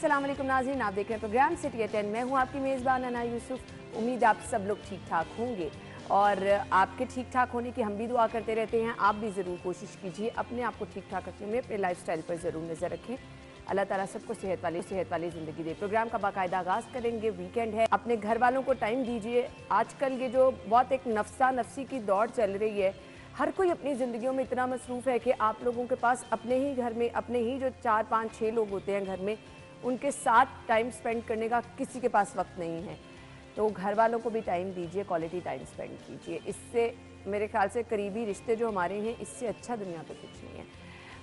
अस्सलाम वालेकुम नाज़रीन, आप देख रहे हैं प्रोग्राम सिटी एट 10। मैं हूं आपकी मेज़बान अना यूसुफ। उम्मीद आप सब लोग ठीक ठाक होंगे और आपके ठीक ठाक होने की हम भी दुआ करते रहते हैं। आप भी ज़रूर कोशिश कीजिए अपने आप को ठीक ठाक रखने में, अपने लाइफस्टाइल पर ज़रूर नज़र रखें। अल्लाह ताला सबको सेहत वाली ज़िंदगी दे। प्रोग्राम का बाकायदा आगाज़ करेंगे, वीकेंड है, अपने घर वालों को टाइम दीजिए। आजकल ये जो बहुत एक नफ्सा नफसी की दौड़ चल रही है, हर कोई अपनी ज़िंदगियों में इतना मसरूफ़ है कि आप लोगों के पास अपने ही घर में, अपने ही जो 4, 5, 6 लोग होते हैं घर में, उनके साथ टाइम स्पेंड करने का किसी के पास वक्त नहीं है। तो घर वालों को भी टाइम दीजिए, क्वालिटी टाइम स्पेंड कीजिए। इससे मेरे ख्याल से करीबी रिश्ते जो हमारे हैं, इससे अच्छा दुनिया पे कुछ नहीं है।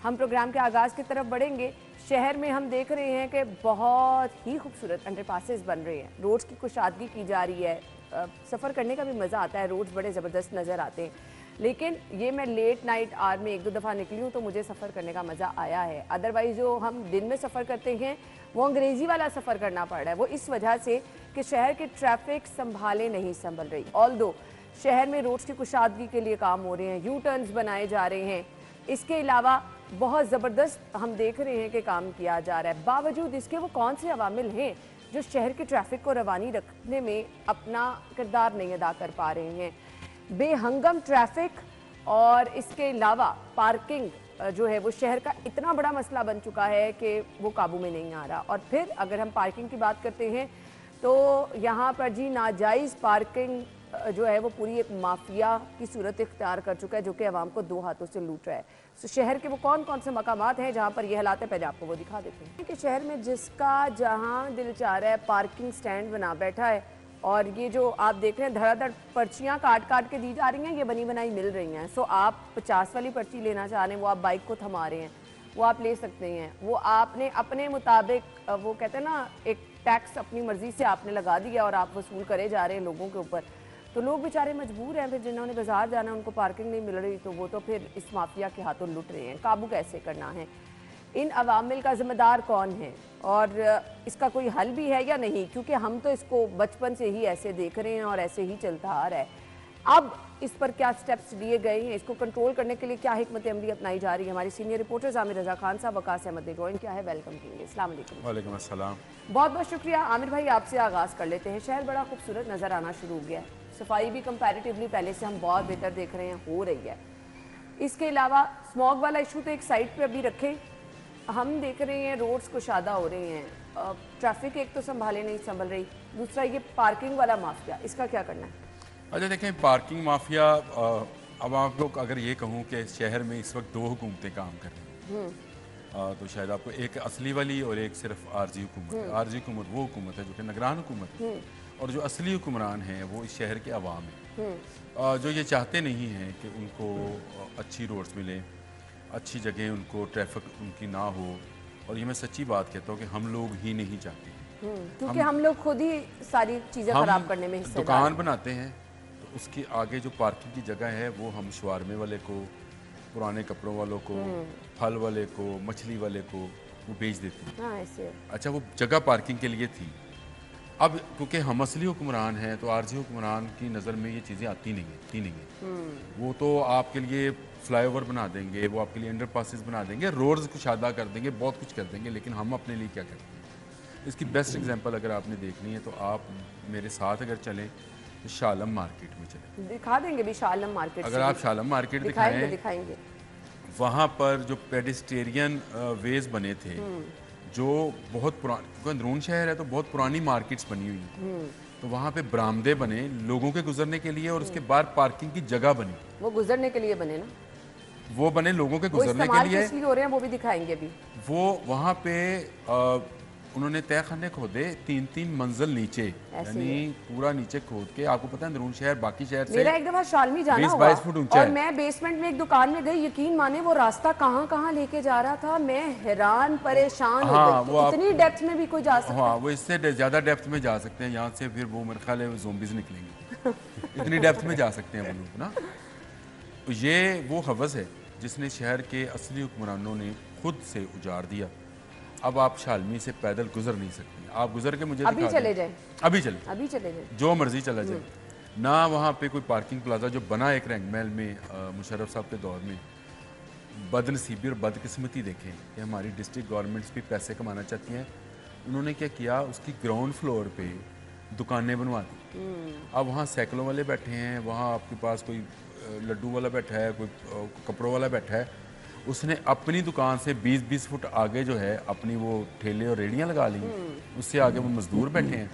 हम प्रोग्राम के आगाज़ की तरफ बढ़ेंगे। शहर में हम देख रहे हैं कि बहुत ही खूबसूरत अंडरपासेस बन रहे हैं, रोड्स की कुशादगी की जा रही है, सफ़र करने का भी मज़ा आता है, रोड्स बड़े ज़बरदस्त नज़र आते हैं। लेकिन ये मैं लेट नाइट आवर में 1-2 दफ़ा निकली हूँ तो मुझे सफ़र करने का मज़ा आया है। अदरवाइज़ जो हम दिन में सफ़र करते हैं वो अंग्रेज़ी वाला सफ़र करना पड़ रहा है। वो इस वजह से कि शहर के ट्रैफिक संभाले नहीं संभल रही। ऑल्दो शहर में रोड्स की कुशादगी के लिए काम हो रहे हैं, यू टर्न्स बनाए जा रहे हैं, इसके अलावा बहुत ज़बरदस्त हम देख रहे हैं कि काम किया जा रहा है। बावजूद इसके वो कौन से अवामिल हैं जो शहर के ट्रैफिक को रवानी रखने में अपना किरदार नहीं अदा कर पा रहे हैं? बेहंगम ट्रैफिक और इसके अलावा पार्किंग जो है वो शहर का इतना बड़ा मसला बन चुका है कि वो काबू में नहीं आ रहा। और फिर अगर हम पार्किंग की बात करते हैं तो यहाँ पर जी नाजायज़ पार्किंग जो है वो पूरी एक माफिया की सूरत इख्तियार कर चुका है, जो कि आवाम को 2 हाथों से लूट रहा है। तो शहर के वो कौन कौन से मकामात हैं जहाँ पर ये हालात है, पहले आपको वो दिखा देते हैं कि शहर में जिसका जहाँ दिल चाह रहा है पार्किंग स्टैंड बना बैठा है। और ये जो आप देख रहे हैं धड़ाधड़ पर्चियाँ काट काट के दी जा रही हैं, ये बनी बनाई मिल रही हैं। सो आप 50 वाली पर्ची लेना चाह रहे हैं, वो आप बाइक को थमा रहे हैं, वो आप ले सकते हैं। वो आपने अपने मुताबिक, वो कहते हैं ना, एक टैक्स अपनी मर्जी से आपने लगा दिया और आप वसूल करे जा रहे हैं लोगों के ऊपर। तो लोग बेचारे मजबूर हैं, फिर जिन्होंने बाजार जाना उनको पार्किंग नहीं मिल रही तो वो तो फिर इस माफिया के हाथों लुट रहे हैं। काबू कैसे करना है, इन अवामिल का ज़िम्मेदार कौन है और इसका कोई हल भी है या नहीं? क्योंकि हम तो इसको बचपन से ही ऐसे देख रहे हैं और ऐसे ही चलता आ रहा है। अब इस पर क्या स्टेप्स लिए गए हैं, इसको कंट्रोल करने के लिए क्या हिकमत अमली अपनाई जा रही है? हमारी सीनियर रिपोर्टर्स आमिर रज़ा खान साहब, वकास अहमद ने ज्वाइन किया है। वेलकम कीजिए। अस्सलाम वालेकुम। वालेकुम अस्सलाम। बहुत बहुत शुक्रिया आमिर भाई, आपसे आगाज़ कर लेते हैं। शहर बड़ा खूबसूरत नज़र आना शुरू हो गया है, सफाई भी कंपैरेटिवली पहले से हम बहुत बेहतर देख रहे हैं, हो रही है। इसके अलावा स्मॉग वाला इशू तो एक साइड पे अभी रखें, हम देख रहे हैं रोड्स कुशादा हो रहे हैं, ट्रैफिक एक तो संभाले नहीं संभल रही, दूसरा ये पार्किंग वाला माफिया, इसका क्या करना है? अच्छा देखें, पार्किंग माफिया, अब आप लोग अगर ये कहूँ कि शहर में इस वक्त 2 हुकूमतें काम कर रही हैं, तो शायद आपको एक असली वाली और एक सिर्फ आरजी हुकूमत है। आरजी हुकूमत वो हुकूमत है जो कि निगरान हुकूमत है, और जो असली हुक्मरान हैं वो इस शहर के अवाम हैं, जो ये चाहते नहीं हैं कि उनको अच्छी रोड्स मिलें, अच्छी जगह उनको ट्रैफिक उनकी ना हो। और ये मैं सच्ची बात कहता हूँ कि हम लोग ही नहीं चाहते, क्योंकि हम लोग खुद ही सारी चीज़ें खराब करने में हिस्सेदार दुकान बनाते हैं तो उसके आगे जो पार्किंग की जगह है वो हम शवारमे वाले को, पुराने कपड़ों वालों को, फल वाले को, मछली वाले को वो बेच देते हैं। हाँ, ऐसे। अच्छा, वो जगह पार्किंग के लिए थी। अब क्योंकि हम असली हुक्मरान हैं तो आरजी हुक्मरान की नज़र में ये चीज़ें आती नहीं है। वो तो आपके लिए फ्लाईओवर बना देंगे, वो आपके लिए अंडर पासेस बना देंगे, रोड्स कुशादा कर देंगे, बहुत कुछ कर देंगे, लेकिन हम अपने लिए क्या करते हैं? इसकी बेस्ट एग्जांपल अगर आपने देखनी है तो आप मेरे साथ अगर चलें तो शालम मार्केट में चलें, दिखा देंगे भी शालम मार्केट। अगर आप शालम मार्केट दिखाएंगे वहाँ पर जो पेडिस्टेरियन वेज बने थे, जो बहुत पुरानी, क्योंकि अंदरून शहर है तो बहुत पुरानी मार्केट्स बनी हुई हैं, तो वहाँ पे बरामदे बने लोगों के गुजरने के लिए और उसके बाद पार्किंग की जगह बनी। वो गुजरने के लिए बने ना, वो बने लोगों के गुजरने के लिए, हो रहे हैं, वो भी दिखाएंगे अभी। वो वहाँ पे उन्होंने तहखाने खोदे 3-3 मंजिल नीचे, यानी पूरा नीचे खोद के। आपको पता है अंदरून शहर बाकी शहर से मेरा एक दफा शालमी जाना हुआ 20-22 फुट ऊंचा और है। मैं बेसमेंट में एक दुकान में गई, यकीन माने वो रास्ता कहाँ लेके जा रहा था, मैं हैरान परेशान हो गई। तो इतनी डेप्थ में भी कोई जा सकता है? हाँ, वो इससे ज़्यादा डेप्थ में जा सकते हैं, यहाँ से फिर वो मेरे ख्याल है ज़ोंबीज़ निकलेंगे इतनी डेप्थ में जा सकते हैं वो लोग ना। तो ये वो हवस है जिसने शहर के असली हुक्मरानों ने खुद से उजाड़ दिया। अब आप शालमी से पैदल गुजर नहीं सकते, आप गुजर के मुझे अभी चले जाए, अभी चले जाए, जो मर्जी चला जाए ना। वहाँ पे कोई पार्किंग प्लाजा जो बना एक रंगमहल में मुशर्रफ साहब के दौर में, बदनसीबी और बदकिस्मती देखें कि हमारी डिस्ट्रिक्ट गवर्नमेंट्स भी पैसे कमाना चाहती हैं उन्होंने क्या किया, उसकी ग्राउंड फ्लोर पे दुकानें बनवा दी। अब वहाँ साइकिलों वाले बैठे हैं, वहाँ आपके पास कोई लड्डू वाला बैठा है, कोई कपड़ों वाला बैठा है। उसने अपनी दुकान से 20-20 फुट आगे जो है अपनी वो ठेले और रेडियाँ लगा ली, उससे आगे वो मजदूर बैठे हैं।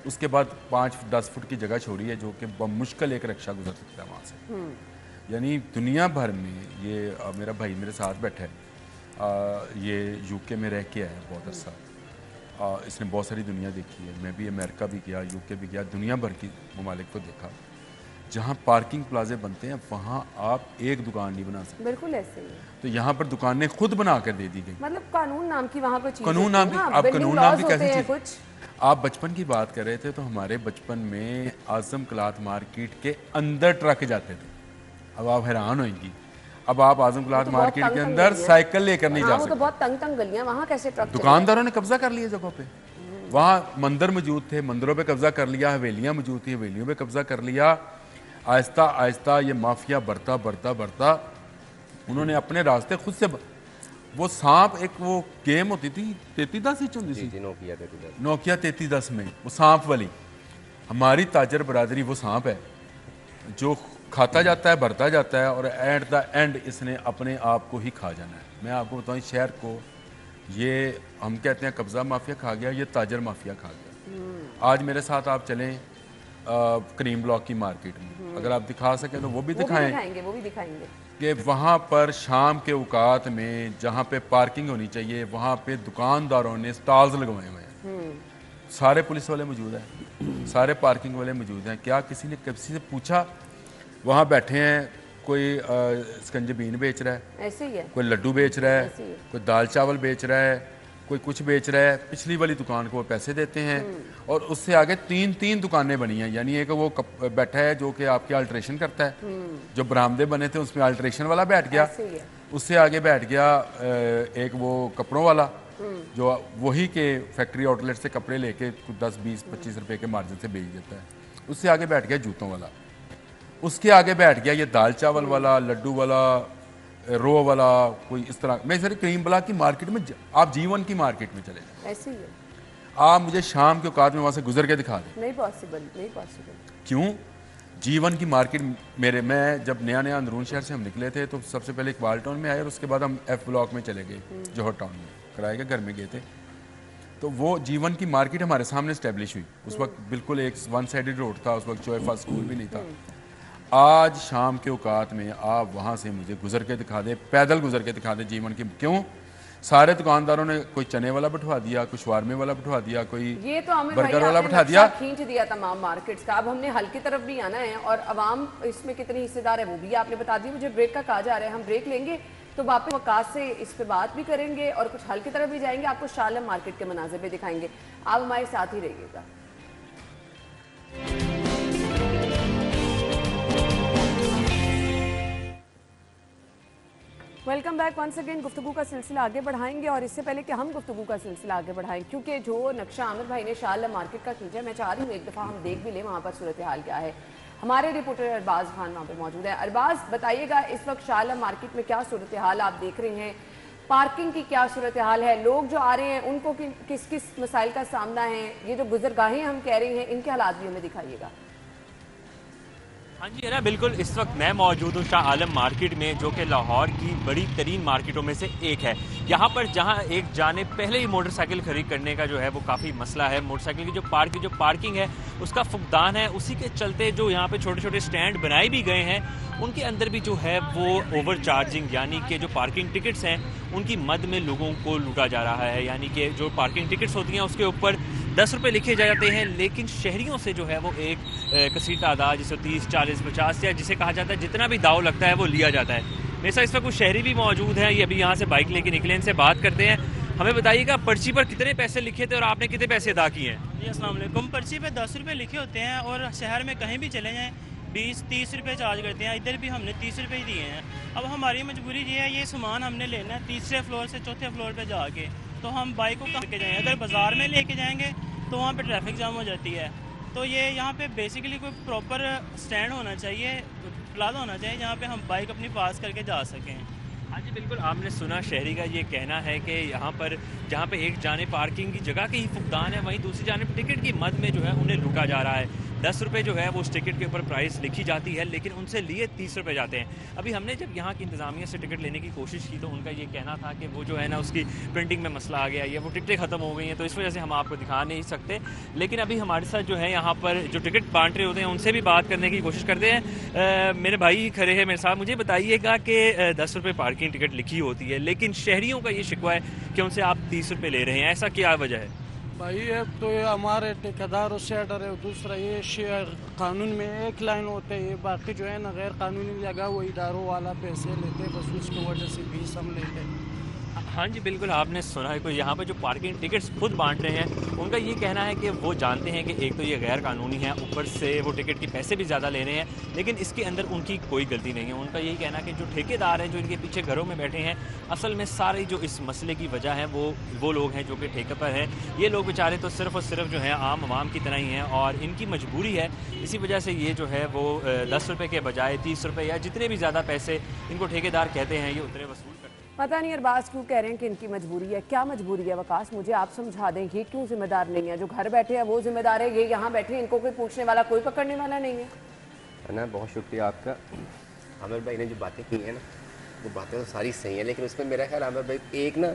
उसके बाद 5-10 फुट की जगह छोड़ी है जो कि मुश्किल एक रिक्शा गुजर सकता है वहाँ से। यानी दुनिया भर में ये मेरा भाई मेरे साथ बैठा है, ये यूके में रह के आया है बहुत अर्सा। इसने बहुत सारी दुनिया देखी है। मैं भी अमेरिका भी गया, यूके भी गया, दुनिया भर की ममालिक को देखा। जहाँ पार्किंग प्लाजे बनते हैं वहाँ आप एक दुकान नहीं बना सकते। बिल्कुल ऐसे ही है। तो यहाँ पर दुकानें खुद बना कर दे दी गई। मतलब कानून नाम की वहाँ पर चीज़ कानून नाम की, हाँ, आप कानून नाम की कैसी चीज? कुछ आप बचपन की बात कर रहे थे, तो हमारे बचपन में आजम क्लॉथ मार्केट के अंदर ट्रक जाते थे। अब आप हैरान होंगी, अब आप आजम क्लॉथ मार्केट के अंदर साइकिल लेकर नहीं जा वो तो सकते। बहुत तंग तंग गलियां, वहाँ कैसे ट्रक दुकानदारों ने कब्जा कर लिया जगहों पे। वहाँ मंदिर मौजूद थे, मंदिरों पे कब्जा कर लिया, हवेलियाँ मौजूद थी, हवेलियों पे कब्जा कर लिया। आहिस्ता आहिस्ता ये माफिया बढ़ता बढ़ता बढ़ता उन्होंने अपने रास्ते खुद से वो सांप, एक वो गेम होती थी 3310 इंच होती थी, नोकिया 3310 में वो सांप वाली। हमारी ताजर बरादरी वो सांप है जो खाता जाता है, बढ़ता जाता है और एट द एंड इसने अपने आप को ही खा जाना है। मैं आपको बताऊं, शहर को ये हम कहते हैं कब्जा माफिया खा गया, ये ताजर माफिया खा गया। आज मेरे साथ आप चलें करीम ब्लॉक की मार्केट में, अगर आप दिखा सकें तो वो भी दिखाएंगे वो भी दिखाएंगे कि वहाँ पर शाम के औकात में जहाँ पे पार्किंग होनी चाहिए वहाँ पे दुकानदारों ने स्टॉल्स लगवाए हुए हैं। सारे पुलिस वाले मौजूद हैं, सारे पार्किंग वाले मौजूद हैं। क्या किसी ने किसी से पूछा? वहाँ बैठे हैं, कोई स्कंजबीन बेच रहा है, ऐसे ही है, कोई लड्डू बेच रहा है, कोई दाल चावल बेच रहा है, कोई कुछ बेच रहा है। पिछली वाली दुकान को वो पैसे देते हैं और उससे आगे 3-3 दुकानें बनी हैं। यानी एक वो बैठा है जो कि आपके अल्ट्रेशन करता है, जो बरामदे बने थे उसमें अल्ट्रेशन वाला बैठ गया, उससे आगे बैठ गया एक वो कपड़ों वाला जो वही के फैक्ट्री आउटलेट से कपड़े लेके 10-20-25 रुपए के मार्जिन से बेच देता है, उससे आगे बैठ गया जूतों वाला, उसके आगे बैठ गया ये दाल चावल वाला, लड्डू वाला, रो वाला, कोई इस तरह। मैं सर करीम ब्लॉक की मार्केट में, आप जीवन की मार्केट में चले जाए, ऐसे ही है। आप मुझे शाम के औकात में वहां से गुजर के दिखा दें। नहीं पॉसिबल, नहीं पॉसिबल। क्यों? जीवन की मार्केट मैं जब नया नया अंदरून शहर से हम निकले थे तो सबसे पहले इकबाल टाउन में आए और उसके बाद हम एफ ब्लॉक में चले गए, जौहर टाउन में किराए के घर में गए थे। तो वो जीवन की मार्केट हमारे सामने स्टैब्लिश हुई। उस वक्त बिल्कुल एक वन साइडेड रोड था, उस वक्त चोएफा स्कूल भी नहीं था। आज शाम के औकात में आप वहाँ से मुझे गुजर के दिखा दे, पैदल गुजर के दिखा दे जीवन की। क्यों? सारे दुकानदारों ने कोई चने वाला बिठवा दिया, कोई शवारमे वाला बिठवा दिया, कोई ये तो बर्गर वाला बिठा दिया, खींच दिया तमाम मार्केट्स का। अब हमने हल की तरफ भी आना है और अवाम इसमें कितनी हिस्सेदार है वो भी आपने बता दी। मुझे ब्रेक का कहा जा रहा है, हम ब्रेक लेंगे तो वापस वकास से इस पे बात भी करेंगे और कुछ हल की तरफ भी जाएंगे, आपको शालम मार्केट के मनाजिर भी दिखाएंगे। आप हमारे साथ ही रहिएगा। Welcome back once again. गुफ्तगू का सिलसिला आगे बढ़ाएंगे और इससे पहले कि हम गुफ्तगू का सिलसिला आगे बढ़ाएं, क्योंकि जो नक्शा आमिर भाई ने शालम मार्केट का खींचा, मैं चाह रही हूँ एक दफ़ा हम देख भी लें वहाँ पर सूरत हाल क्या है। हमारे रिपोर्टर अरबाज खान वहाँ पर मौजूद है। अरबाज, बताइएगा इस वक्त शालम मार्केट में क्या सूरत हाल आप देख रहे हैं? पार्किंग की क्या सूरत हाल है? लोग जो आ रहे हैं उनको किस किस मसाइल का सामना है? ये जो गुजरगाहें हम कह रहे हैं इनके हालात भी हमें दिखाइएगा। हाँ जी है ना, बिल्कुल। इस वक्त मैं मौजूद हूँ शाह आलम मार्केट में, जो कि लाहौर की बड़ी तरीन मार्केटों में से एक है। यहाँ पर जहाँ एक जाने पहले ही मोटरसाइकिल खरीद करने का जो है वो काफ़ी मसला है। मोटरसाइकिल की जो पार्किंग है उसका फुकदान है, उसी के चलते जो यहाँ पे छोटे छोटे स्टैंड बनाए भी गए हैं उनके अंदर भी जो है वो ओवर चार्जिंग, यानी कि जो पार्किंग टिकट्स हैं उनकी मद में लोगों को लूटा जा रहा है। यानी कि जो पार्किंग टिकट्स होती हैं उसके ऊपर 10 रुपये लिखे जाते हैं, लेकिन शहरियों से जो है वो एक कसीर तादाद, जिसे 30, 40, 50 या जिसे कहा जाता है जितना भी दाव लगता है वो लिया जाता है। मेरे साथ इस वक्त कुछ शहरी भी मौजूद हैं, ये अभी यहाँ से बाइक लेके निकले, इनसे बात करते हैं। हमें बताइएगा पर्ची पर कितने पैसे लिखे थे और आपने कितने पैसे अदा किए हैं? जी अस्सलाम वालेकुम। पर्ची पे 10 रुपये लिखे होते हैं और शहर में कहीं भी चले जाएँ 20-30 रुपये चार्ज करते हैं। इधर भी हमने 30 रुपये ही दिए हैं। अब हमारी मजबूरी ये है, ये सामान हमने लेना है तीसरे फ्लोर से चौथे फ्लोर पे जाके, तो हम बाइक को कहाँ लेके जाएँ? अगर बाज़ार में लेके जाएंगे तो वहाँ पे ट्रैफिक जाम हो जाती है। तो ये यहाँ पे बेसिकली कोई प्रॉपर स्टैंड होना चाहिए, प्लाजा होना चाहिए जहाँ पे हम बाइक अपनी पास करके जा सकें। हाँ जी बिल्कुल, आपने सुना शहरी का ये कहना है कि यहाँ पर जहाँ पे एक जाने पार्किंग की जगह के ही फुकदान है, वहीं दूसरी जानिब टिकट की मद में जो है उन्हें लूटा जा रहा है। 10 रुपये जो है वो उस टिकट के ऊपर प्राइस लिखी जाती है, लेकिन उनसे लिए 30 रुपये जाते हैं। अभी हमने जब यहाँ की इंतज़ामिया से टिकट लेने की कोशिश की तो उनका ये कहना था कि वो जो है ना उसकी प्रिंटिंग में मसला आ गया या वो टिकटें ख़त्म हो गई हैं, तो इस वजह से हम आपको दिखा नहीं सकते। लेकिन अभी हमारे साथ जो है यहाँ पर जो टिकट बांट रहे होते हैं उनसे भी बात करने की कोशिश करते हैं। मेरे भाई खड़े हैं मेरे साथ, मुझे बताइएगा कि 10 रुपये पार्किंग टिकट लिखी होती है, लेकिन शहरियों का ये शिकवा है कि उनसे आप 30 रुपये ले रहे हैं, ऐसा क्या वजह है? भाई एक तो ये हमारे ठेकेदारों से डर है, दूसरा ये कानून में एक लाइन होते है, बाकी जो है ना गैर कानूनी जगह वो इदारों वाला पैसे लेते हैं, बस उसकी वजह से फीस हम लेते हैं। हाँ जी बिल्कुल, आपने सुना है कि यहाँ पर जो पार्किंग टिकट्स खुद बांट रहे हैं उनका ये कहना है कि वो जानते हैं कि एक तो ये गैर कानूनी है, ऊपर से वो टिकट के पैसे भी ज़्यादा ले रहे हैं, लेकिन इसके अंदर उनकी कोई गलती नहीं है। उनका यही कहना है कि जो ठेकेदार हैं जो इनके पीछे घरों में बैठे हैं, असल में सारी जो इस मसले की वजह है वो लोग हैं जो कि ठेके पर हैं। ये लोग बेचारे तो सिर्फ और सिर्फ जो है आम आवाम की तरह ही हैं और इनकी मजबूरी है, इसी वजह से ये जो है वो 10 रुपये के बजाय 30 रुपये या जितने भी ज़्यादा पैसे इनको ठेकेदार कहते हैं ये उतने वसूल करते हैं। पता नहीं अरबाज क्यों कह रहे हैं कि इनकी मजबूरी है, क्या मजबूरी है वकास, मुझे आप समझा दें। ये क्यों जिम्मेदार नहीं है? जो घर बैठे हैं वो जिम्मेदार है, ये यहाँ बैठे हैं इनको कोई पूछने वाला कोई पकड़ने वाला नहीं है ना। बहुत शुक्रिया आपका। आमिर भाई ने जो बातें की हैं ना वो बातें तो सारी सही हैं, लेकिन उसमें मेरा ख्याल आमिर भाई एक ना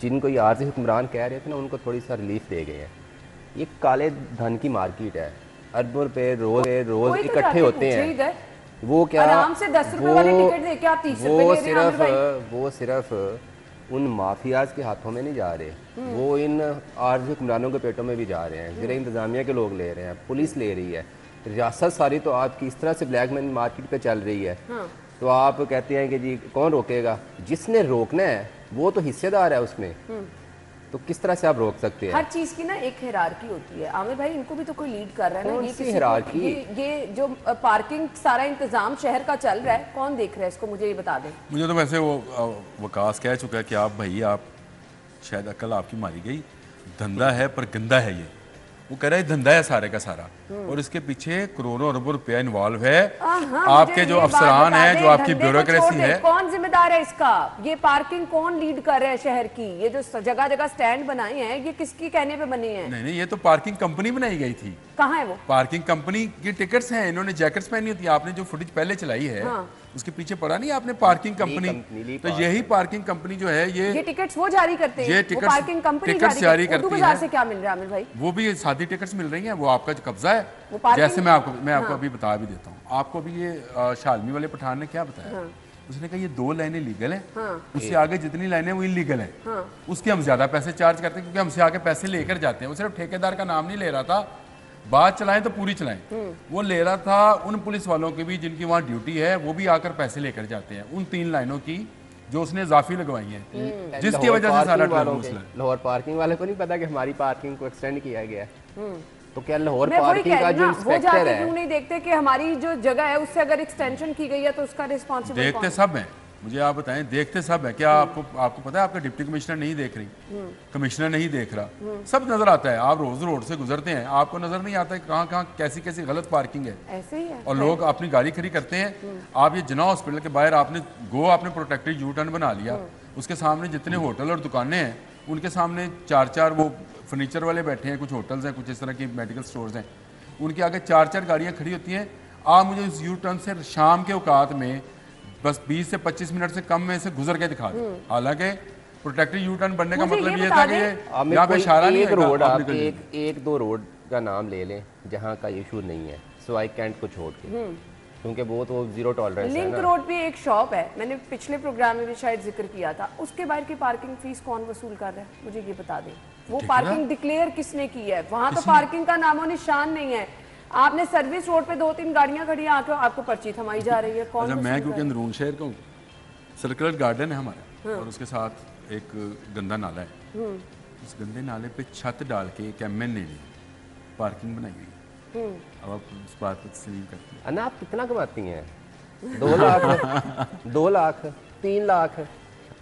जिनको ये आर्जी हुक्मरान कह रहे थे ना उनको थोड़ी सा रिलीफ दे गए हैं। ये काले धन की मार्केट है, अरबों रुपये रोज इकट्ठे होते हैं। वो क्या आराम से 10 रुपए वाले टिकट दे के आप 30 रुपए ले रहे हैं? वो सिर्फ उन माफियाज के हाथों में नहीं जा रहे, वो इन आर्जी हुक्मरानों के पेटों में भी जा रहे हैं। ज़रा इंतजामिया के लोग ले रहे हैं, पुलिस ले रही है, रियासत सारी तो आपकी इस तरह से ब्लैक मनी मार्केट पे चल रही है। तो आप कहते हैं कि जी कौन रोकेगा? जिसने रोकना है वो तो हिस्सेदार है उसमें, तो किस तरह से आप रोक सकते हैं? हर चीज की ना एक हिरारकी होती है आमिर भाई, इनको भी तो कोई लीड कर रहा है ना। कौन सी हिरारकी? ये जो पार्किंग सारा इंतजाम शहर का चल रहा है, कौन देख रहा है इसको? मुझे ये बता दें। मुझे तो वैसे वो वकास कह चुका है कि आप भाई आप शायद अकल आपकी मारी गई, धंधा है पर गंदा है ये। वो कह रहा है धंधा है सारे का सारा और इसके पीछे करोड़ों अरबों रुपया इन्वॉल्व है। आपके जो अफसरान हैं, जो आपकी ब्यूरोक्रेसी है, कौन जिम्मेदार है इसका? ये पार्किंग कौन लीड कर रहा है शहर की? ये जो जगह जगह स्टैंड बनाए हैं ये किसकी कहने पे बने हैं? नहीं, ये तो पार्किंग कंपनी बनाई गई थी। कहाँ है वो? पार्किंग कंपनी की टिकट्स हैं, इन्होंने जैकेट्स पहनी होती है। आपने जो फुटेज पहले चलाई है उसके पीछे पड़ा नहीं आपने पार्किंग कंपनी, तो यही पार्किंग कंपनी जो है ये टिकट्स वो जारी करते हैं। ये वो पार्किंग कंपनी जारी करती है। से क्या मिल रहा है आमिर भाई? वो भी सादी टिकट्स मिल रही हैं, वो आपका जो कब्जा है। जैसे मैं आपको अभी बता भी देता हूँ। आपको अभी ये शालमी वाले पठान ने क्या बताया? उसने कहा ये 2 लाइनें लीगल हैं, उससे आगे जितनी लाइनें वो इलीगल हैं। उसके हम ज्यादा पैसे चार्ज करते हैं क्योंकि हमसे आगे पैसे लेकर जाते हैं। वो सिर्फ ठेकेदार का नाम नहीं ले रहा था, बात चलाएं तो पूरी चलाएं। वो ले रहा था उन पुलिस वालों की भी जिनकी वहाँ ड्यूटी है, वो भी आकर पैसे लेकर जाते हैं उन 3 लाइनों की जो उसने इजाफी लगवाई है, जिसकी वजह से सारा लाहौर पार्किंग वाले को नहीं पता कि हमारी पार्किंग को एक्सटेंड किया गया है। तो क्या लाहौर पार्किंग का जो इंस्पेक्टर है क्यों नहीं देखते कि हमारी जो जगह है उससे अगर एक्सटेंशन की गई है तो उसका रिस्पॉन्सिबल देखते सब हैं। मुझे आप बताएं, देखते सब है क्या? आपको पता है आपका डिप्टी कमिश्नर नहीं देख रही, कमिश्नर नहीं देख रहा, सब नजर आता है। आप रोज रोड से गुजरते हैं, आपको नजर नहीं आता है कहाँ कहाँ कैसी कैसी गलत पार्किंग है। ऐसे ही है। और लोग अपनी गाड़ी खड़ी करते हैं। आप ये जिन्ना हॉस्पिटल के बाहर आपने प्रोटेक्टेड यू टर्न बना लिया, उसके सामने जितने होटल और दुकानें हैं उनके सामने 4-4 वो फर्नीचर वाले बैठे हैं, कुछ होटल्स हैं, कुछ इस तरह की मेडिकल स्टोर्स हैं, उनके आगे 4-4 गाड़ियाँ खड़ी होती हैं। आप मुझे उस यू टर्न से शाम के औकात में बस 20 से 25 मिनट से कम में से गुजर के दिखा दें। हालांकि प्रोटेक्टेड यू टर्न बनने का मतलब ये था कि यहाँ पे इशारा नहीं है। रोड आप एक दो रोड का नाम ले लें जहाँ का इशू नहीं है, सवाई कैंट को छोड़ के, क्योंकि वो तो 0 टॉलरेंस है। लिंक रोड पे एक शॉप है, मैंने पिछले प्रोग्राम में भी शायद जिक्र किया था, उसके बाहर की पार्किंग फीस कौन वसूल कर रहा है? मुझे ये बता दें। वो पार्किंग डिक्लेयर किसने की है? वहां तो पार्किंग का नामो निशान नहीं है। आपने सर्विस रोड पे 2-3 गाड़ियां खड़ी हैं, आपको पर्ची थमाई जा रही है। कौन? मैं क्योंकि अंदरून शहर का हूँ, सर्कुलर गार्डन है हमारा और उसके साथ एक गंदा नाला है। उस गंदे नाले पे छत डाल के एक MN ने पार्किंग बनाई हुई। अब आप उस बात को तस्लीम करती हैं। अन्ना आप कितना कमाती हैं? 2 लाख 2 लाख 3 लाख,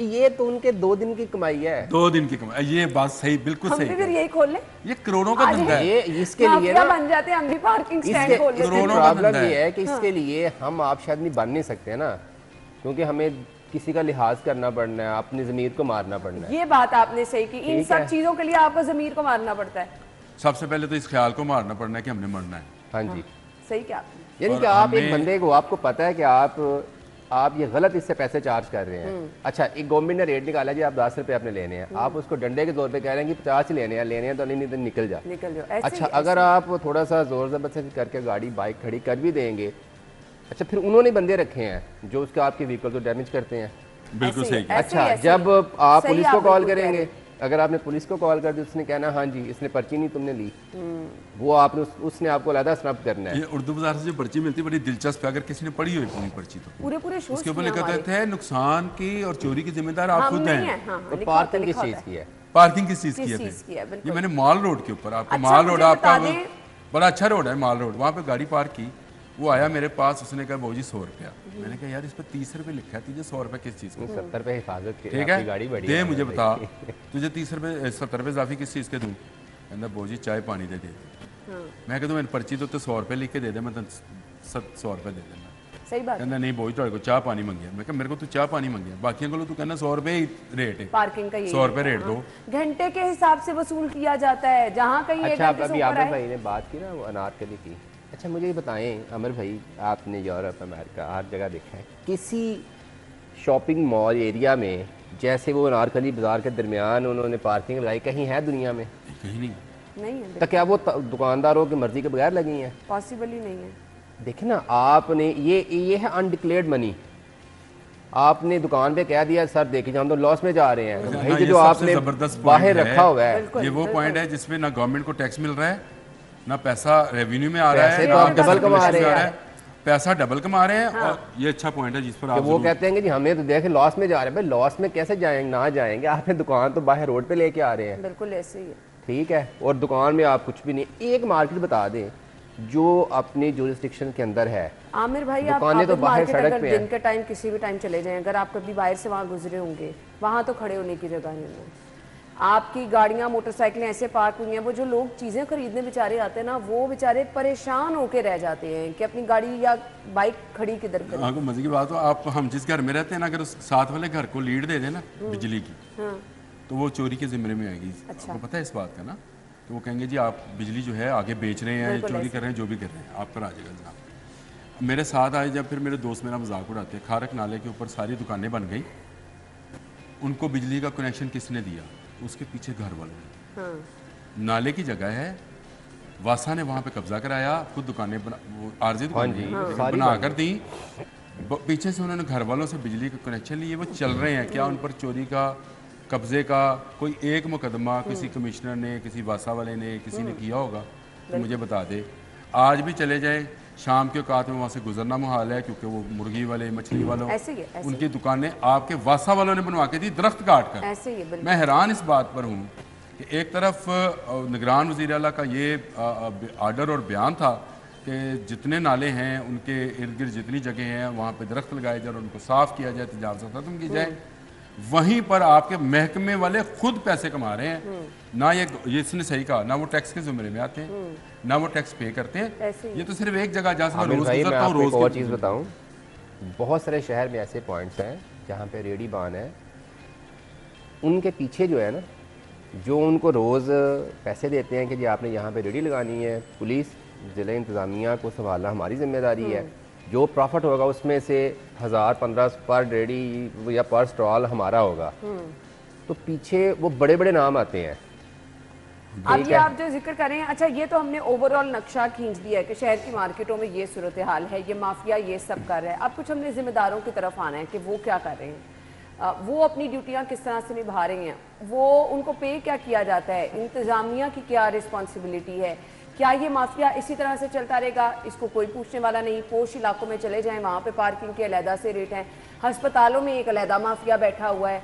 ये तो उनके 2 दिन की कमाई है। 2 दिन की कमाई, ये बात सही, बिल्कुल सही। हम भी फिर यही खोल लें? ये करोड़ों का धंधा है। ये इसके लिए ना बन जाते हैं, हम भी पार्किंग स्टैंड खोल लेते हैं। प्रॉब्लम ये है कि इसके लिए हम आप शायद नहीं बन नहीं सकते ना, क्योंकि हमें किसी का लिहाज करना पड़ना है, अपनी ज़मीर को मारना पड़ना है। ये बात आपने सही की, इन ठीक सब है। चीजों के लिए आपको जमीर को मारना पड़ता है। सबसे पहले तो इस ख्याल को मारना पड़ना है कि हमने मरना है। हाँ जी, सही क्या आपने। यानी और कि आप एक हमें- बंदे को, आपको पता है कि आप ये गलत इससे पैसे चार्ज कर रहे हैं। अच्छा, एक गवर्नमेंट ने रेट निकाला जी आप 10 रुपए अपने लेने हैं, आप उसको डंडे के तौर पे कह रहे हैं कि 50 ही लेने हैं तो नहीं तो निकल जा। निकल जाओ ऐसे अच्छा, ही, अगर आप थोड़ा सा जोर जबरदस्ती करके गाड़ी बाइक खड़ी कर भी देंगे, अच्छा फिर उन्होंने बंदे रखे हैं जो उसका आपके व्हीकल को डैमेज करते हैं। बिल्कुल ऐसे ही सही है। कहा। ऐसे ही, अच्छा, ऐसे जब ही। आप सही पुलिस आप को कॉल बिल्कुल कह रहे करेंगे, हैं। अगर आपने पुलिस को कॉल कर दी, उसने कहना हाँ जी इसने पर्ची नहीं तुमने ली, वो आपने उसने आपको अलग स्नब करना है। ये उर्दू बाजार से जो पर्ची मिलती है बड़ी दिलचस्प है, अगर किसी ने पढ़ी हुई पूरी पर्ची तो पूरे पूरे शोज उसके ऊपर लिखा होता है नुकसान की और चोरी की जिम्मेदार आप हम खुद नहीं हैं। है। हाँ, हाँ, तो लिखा होता है, पार्किंग किस लिखा चीज़ होता की है? पार्किंग किस चीज़ की किस है चीज़ की है, फिर? बिल्कुल। ये मैंने मॉल रोड के ऊपर, आपको अच्छा, मॉल मुझे रोड आपका बता दें। बड़ा अच्छा रोड है मॉल रोड, वहाँ पे गाड़ी पार्क की, वो आया मेरे पास, उसने कहा भाजी 100 रुपया। मैंने कहा यार इस पर 30 रुपये लिखा है, तुझे 100 रुपये किस चीज़ का? 70 रुपए हिफाजत की, ठीक आपकी गाड़ी है, बड़ी दे है। मुझे बता तुझे 30 रुपये 70 रुपये इजाफी किस चीज़ के दूँ? कहना बोजी चाय पानी दे दे। मैं कहता मैंने पर्ची तो 100 रुपये लिख के दे दे, मैं तो 100 रुपये दे देना। सही बात है। कहना नहीं बोजी तेरे को चाह पानी मंगिया। मैं कहा मेरे को तू चाह पानी मंगिया, बाकियों को तू कहना 100 रुपये ही रेट है, पार्किंग का ये 100 रुपये रेट दो। घंटे के हिसाब से वसूल किया जाता है, जहाँ कहीं एक अच्छा, घंटे से अभी ऊपर आमिर आए। भाई ने बात की ना वो अनारकली की। अच्छा मुझे ये बताएं आमिर भाई, आपने यूरोप अमेरिका हर जगह देखा है, किसी शॉपिंग मॉल एरिया में जैसे वो अनारकली बाजार के दरमियान उन्होंने पार्किंग लगाई, कहीं है दुनिया में? कहीं नहीं। नहीं है, तो क्या वो दुकानदारों की मर्जी के बगैर लगी हैं? पॉसिबल ही नहीं है। देखिए ना, आपने ये है अनडिक्लेयर्ड मनी। आपने दुकान पे कह दिया सर देखिए हम तो लॉस में जा रहे हैं, ना, भाई ये जो सबसे आपने जबरदस्त बाहर point है। रखा हुआ है, बिल्कुल, ये वो बिल्कुल। पॉइंट है जिसमें ना गवर्नमेंट को टैक्स मिल रहा है, ना पैसा रेवेन्यू में आ रहा है, पैसे ना तो आप आपको डबल कमा circulation रहे में आ हैं। रहा है। पैसा डबल कमा रहे हैं। और ये अच्छा पॉइंट है जिस पर कि आप वो जरूर- कहते हैं कि जी हमें तो देखे लॉस में जा रहे हैं। भाई लॉस में कैसे जाएंगे, ना जाएंगे, आपने दुकान तो बाहर रोड पे लेके आ रहे हैं, बिल्कुल ऐसे ही है। ठीक है, और दुकान में आप कुछ भी नहीं। एक मार्केट बता दें जो अपनी जुरिस्डिक्शन के अंदर है। आमिर भाई, आप दुकानें तो आबिद बाहर मार्केट सड़क अगर पे दिन के टाइम किसी भी टाइम चले जाएं, अगर आप कभी बाहर से वहाँ गुजरे होंगे, वहाँ तो खड़े होने की जगह नहीं है। आपकी गाड़ियाँ मोटरसाइकिलें ऐसे पार्क हुई हैं, वो जो लोग चीज़ें खरीदने बेचारे आते हैं ना, वो बेचारे परेशान होके रह जाते हैं कि अपनी गाड़ी या बाइक खड़ी किधर करें। आपको मजे की बात हो, आप हम जिस घर में रहते हैं ना, अगर उस साथ वाले घर को लीड दे देना बिजली की, हाँ, तो वो चोरी के जिम्मे में आएगी। अच्छा। आपको पता है इस बात का ना? तो वो कहेंगे जी आप बिजली जो है आगे बेच रहे हैं, बिल्कुल चोरी ऐसे। कर रहे हैं, जो भी कर रहे हैं, आप पर आ जाएगा जनाब। मेरे साथ आए जब, फिर मेरे दोस्त मेरा मजाक उड़ाते हैं, खारक नाले के ऊपर सारी दुकानें बन गई, उनको बिजली का कनेक्शन किसने दिया? उसके पीछे घर वालों ने। हाँ, नाले की जगह है, वासा ने वहाँ पे कब्जा कराया, खुद दुकानें बना, वो आरजी दुकानें जी, लेकिन सारी बना बन कर दी। पीछे से उन्होंने घर वालों से बिजली का कनेक्शन लिए, वो चल रहे हैं। क्या उन पर चोरी का, कब्जे का कोई एक मुकदमा किसी कमिश्नर ने, किसी वासा वाले ने, किसी ने किया होगा तो मुझे बता दे। आज भी चले जाए, शाम के औकात में वहाँ से गुजरना मुहाल है, क्योंकि वो मुर्गी वाले, मछली वालों, ऐसे ही है, ऐसे उनकी दुकानें आपके वासा वालों ने बनवा के दी दरख्त काट कर। ऐसे ही है, बिल्कुल। मैं हैरान इस बात पर हूँ कि एक तरफ निगरान वज़ीर आला का ये आर्डर और बयान था कि जितने नाले हैं उनके इर्द गिर्द जितनी जगह हैं वहाँ पे दरख्त लगाए जाए और उनको साफ़ किया जाए, तजावज़ खत्म की जाए। वहीं पर आपके महकमे वाले खुद पैसे कमा रहे हैं। ना ये इसने सही कहा, ना वो टैक्स के ज़ुमरे में आते हैं, ना वो टैक्स पे करते ऐसे हैं। ही। ये तो सिर्फ एक जगह जहाँ से मैं आमिर रोज़ भाई मैं गुजरता हूँ, आपको एक और रोज़ चीज़ बताऊं, बहुत सारे शहर में ऐसे पॉइंट्स हैं जहाँ पे रेडी बान है, उनके पीछे जो है ना, जो उनको रोज़ पैसे देते हैं कि जी आपने यहाँ पे रेडी लगानी है, पुलिस ज़िला इंतज़ामिया को संभालना हमारी जिम्मेदारी है, जो प्रॉफिट होगा उसमें से 1000-1500 पर रेडी या पर स्टॉल हमारा होगा। तो पीछे वो बड़े बड़े नाम आते हैं। अब ठीक ये है। आप जो जिक्र कर रहे हैं, अच्छा ये तो हमने ओवरऑल नक्शा खींच दिया है कि शहर की मार्केटों में ये सूरत हाल है, ये माफिया ये सब कर रहा है। अब कुछ हमने जिम्मेदारों की तरफ आना है कि वो क्या कर रहे हैं, वो अपनी ड्यूटियां किस तरह से निभा रहे हैं, वो उनको पे क्या किया जाता है, इंतज़ामिया की क्या रिस्पॉन्सिबिलिटी है, क्या ये माफिया इसी तरह से चलता रहेगा, इसको कोई पूछने वाला नहीं। पोश इलाकों में चले जाएं, वहाँ पे पार्किंग के अलहदा से रेट हैं, अस्पतालों में एक अलहदा माफिया बैठा हुआ है,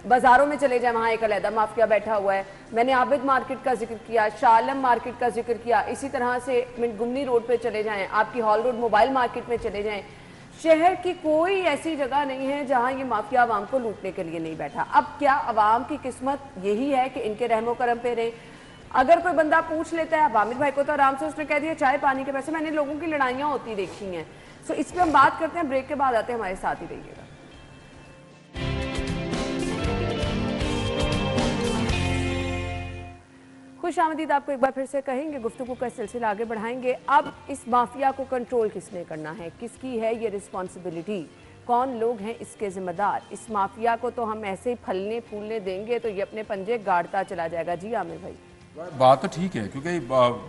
बाजारों में चले जाए वहाँ एक अलहदा माफिया बैठा हुआ है। मैंने आबिद मार्केट का जिक्र किया, शाह आलम मार्केट का जिक्र किया, इसी तरह से मिंटगुमनी रोड पे चले जाएं, आपकी हॉल रोड मोबाइल मार्केट में चले जाएं। शहर की कोई ऐसी जगह नहीं है जहाँ ये माफिया आवाम को लूटने के लिए नहीं बैठा। अब क्या आवाम की किस्मत यही है कि इनके रहमो करम पे रहे? अगर कोई बंदा पूछ लेता है, अब आमिर भाई को तो आराम से उसने कह दिया चाय पानी के पैसे, मैंने लोगों की लड़ाइयाँ होती देखी हैं। सो इस पर हम बात करते हैं, ब्रेक के बाद आते हैं, हमारे साथ ही रहिएगा। खुश आमदीद आपको एक बार फिर से कहेंगे, गुफ्तगू का सिलसिला आगे बढ़ाएंगे। अब इस माफिया को कंट्रोल किसने करना है, किसकी है ये रिस्पॉन्सिबिलिटी, कौन लोग हैं इसके जिम्मेदार? इस माफिया को तो हम ऐसे ही फलने फूलने देंगे तो ये अपने पंजे गाड़ता चला जाएगा। जी आमिर भाई, बात तो ठीक है, क्योंकि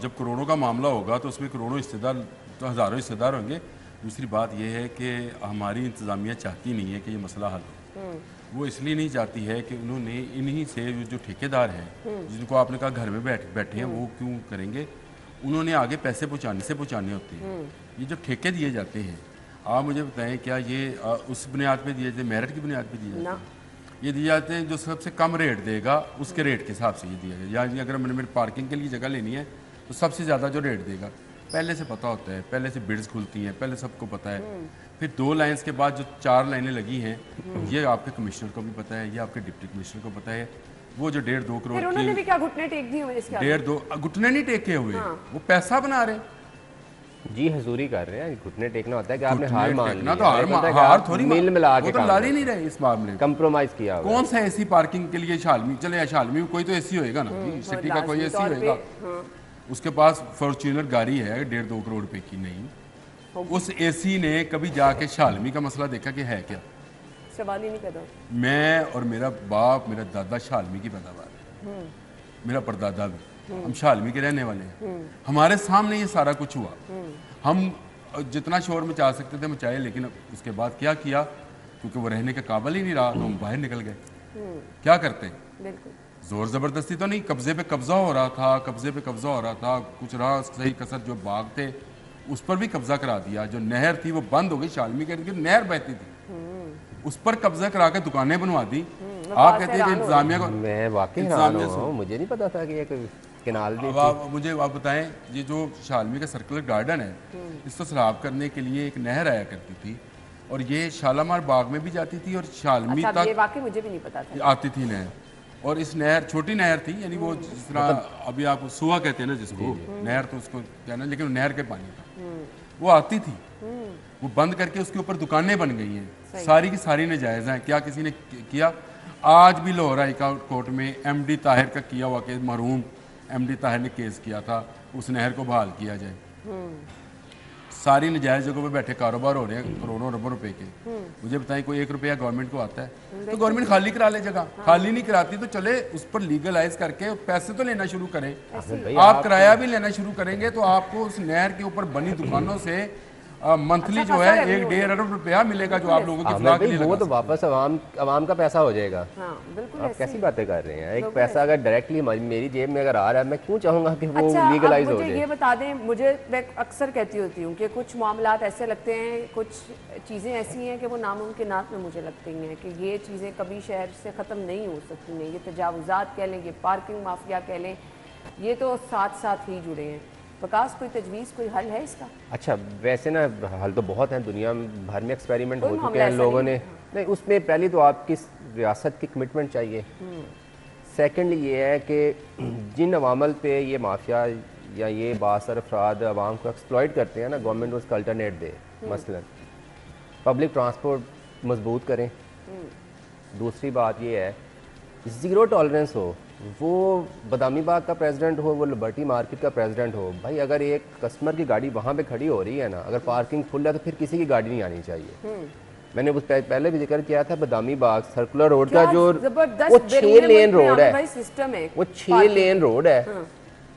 जब करोड़ों का मामला होगा तो उसमें करोड़ों हिस्सेदार, तो हज़ारों हिस्सेदार होंगे। दूसरी बात यह है कि हमारी इंतज़ामिया चाहती नहीं है कि ये मसला हल हो। वो इसलिए नहीं चाहती है कि उन्होंने इन्हीं से जो ठेकेदार हैं, जिनको आपने कहा घर में बैठे हैं, वो क्यों करेंगे? उन्होंने आगे पैसे पहुँचाने होते हैं। ये जब ठेके दिए जाते हैं, आप मुझे बताएं, क्या ये उस बुनियाद पे दिए जाते हैं, मेरिट की बुनियाद पे दिए जाते हैं? ये दिए जाते हैं जो सबसे कम रेट देगा उसके रेट के हिसाब से ये दिया जाएगा। यानी अगर मैंने पार्किंग के लिए जगह लेनी है तो सबसे ज़्यादा जो रेट देगा पहले से पता होता है, पहले से बिड्स खुलती हैं, पहले सबको पता है। फिर 2 लाइन्स के बाद जो 4 लाइनें लगी हैं, ये आपके कमिश्नर को भी पता है, ये आपके डिप्टी कमिश्नर को पता है। वो जो 1.5-2 करोड़ फिर उन्होंने भी क्या घुटने टेक दिए हुए? इसके 1.5-2 घुटने नहीं टेके हुए, वो पैसा बना रहे हैं। जी हजूरी कर रहे हैं। घुटने टेकना होता है कि आपने हार मान ली, तो हार थोड़ी मिल मिला के तो लाल ही नहीं रहे इस मामले में, कंप्रोमाइज किया। कौन सा एसी पार्किंग के लिए शालमी चले, शालमी में कोई तो एसी होएगा ना, सिटी का कोई एसी होएगा। उसके पास फॉर्च्यूनर गाड़ी है 1.5-2 करोड़ रुपए की, नहीं उस एसी ने कभी जाके शालमी का मसला देखा कि है क्या? सवाल ही नहीं पैदा। मैं और मेरा बाप, मेरा दादा शालमी की पैदावार, मेरा परदादा भी, हम शालमी के रहने वाले हैं। हमारे सामने ये सारा कुछ हुआ। हम जितना शोर मचा सकते थे मचाए, लेकिन उसके बाद क्या किया, क्योंकि वो रहने के काबिल ही नहीं रहा तो हम बाहर निकल गए। क्या करते? बिल्कुल जोर जबरदस्ती तो नहीं, कब्जे पे कब्जा हो रहा था, कब्जे पे कब्जा हो रहा था। कुछ रहा सही कसर, जो बाग थे उस पर भी कब्जा करा दिया। जो नहर थी वो बंद हो गई, शालमी के नहर बहती थी, उस पर कब्जा करा के दुकानें बनवा दी। आप कहते हैं कि इंतजामिया को, मैं वाकई मुझे नहीं पता था कि ये केनाल भी। अब मुझे आप बताएं, ये जो शालमी का सर्कुलर गार्डन है, इसको सैलाब करने के लिए एक नहर आया करती थी और ये शालामार बाग में भी जाती थी और शालमी अच्छा, तक ये वाकई मुझे भी नहीं पता था। आती थी नहर। और इस नहर छोटी नहर थी, यानी वो जिस तरह अभी आप सुहा कहते हैं ना जिसको, नहर तो उसको कहना, लेकिन नहर के पानी था, वो आती थी। वो बंद करके उसके ऊपर दुकानें बन गई हैं, सारी की सारी नाजायज़ हैं। क्या किसी ने किया? आज भी लाहौर हाई कोर्ट में MD ताहिर का किया हुआ केस, मरहूम MD ताहिर ने केस किया था, उस नहर को बहाल किया जाए। सारी नजायज जगहों पे बैठे कारोबार हो रहे हैं करोड़ों अरबों रुपए के। मुझे बताएं, कोई 1 रुपया गवर्नमेंट को आता है तो गवर्नमेंट खाली करा ले जगह। खाली नहीं कराती तो चले उस पर लीगलाइज करके पैसे तो लेना शुरू करें। आप किराया भी लेना शुरू करेंगे तो आपको उस नहर के ऊपर बनी दुकानों से मंथली जो है 1-1.5 अरब रुपया मिलेगा, जो आप लोगों की फलाह के लिए वो तो वापस अवाम का पैसा हो जाएगा। बिल्कुल आप कैसी बातें कर रहे हैं? एक पैसा अगर डायरेक्टली मेरी जेब में अगर आ रहा है, मैं क्यों चाहूंगा कि वो लीगलाइज हो जाए? मुझे ये बता दें, मुझे मैं अक्सर कहती होती हूँ कि कुछ मामलात ऐसे लगते हैं, कुछ चीज़ें ऐसी हैं कि वो नामुमकिनात में मुझे लगती हैं कि ये चीज़ें कभी शहर से ख़त्म नहीं हो सकती हैं। ये तजावुज़ात कह लें, ये पार्किंग माफिया कह लें, ये तो साथ साथ ही जुड़े हैं। विकास, कोई तजवीज़, कोई हल है इसका? अच्छा, वैसे ना हल तो बहुत हैं, दुनिया भर में एक्सपेरिमेंट हो चुके हैं लोगों ने। नहीं, उसमें पहली तो आपकी रियासत की कमिटमेंट चाहिए। सेकंडली ये है कि जिन अवामल पे ये माफिया या ये बासर अफराद आवाम को एक्सप्लॉइट करते हैं ना, गवर्नमेंट उसका अल्टरनेट दे। मसलन पब्लिक ट्रांसपोर्ट मजबूत करें। दूसरी बात ये है ज़ीरो टॉलरेंस हो। वो बदामी बाग का प्रेसिडेंट हो, वो लिबर्टी मार्केट का प्रेसिडेंट हो, भाई अगर एक कस्टमर की गाड़ी वहाँ पे खड़ी हो रही है ना, अगर पार्किंग फुल है तो फिर किसी की गाड़ी नहीं आनी चाहिए। मैंने उस पहले भी जिक्र किया था, बदामी बाग सर्कुलर रोड का जो वो 6 लेन रोड है, वो 6 लेन रोड है।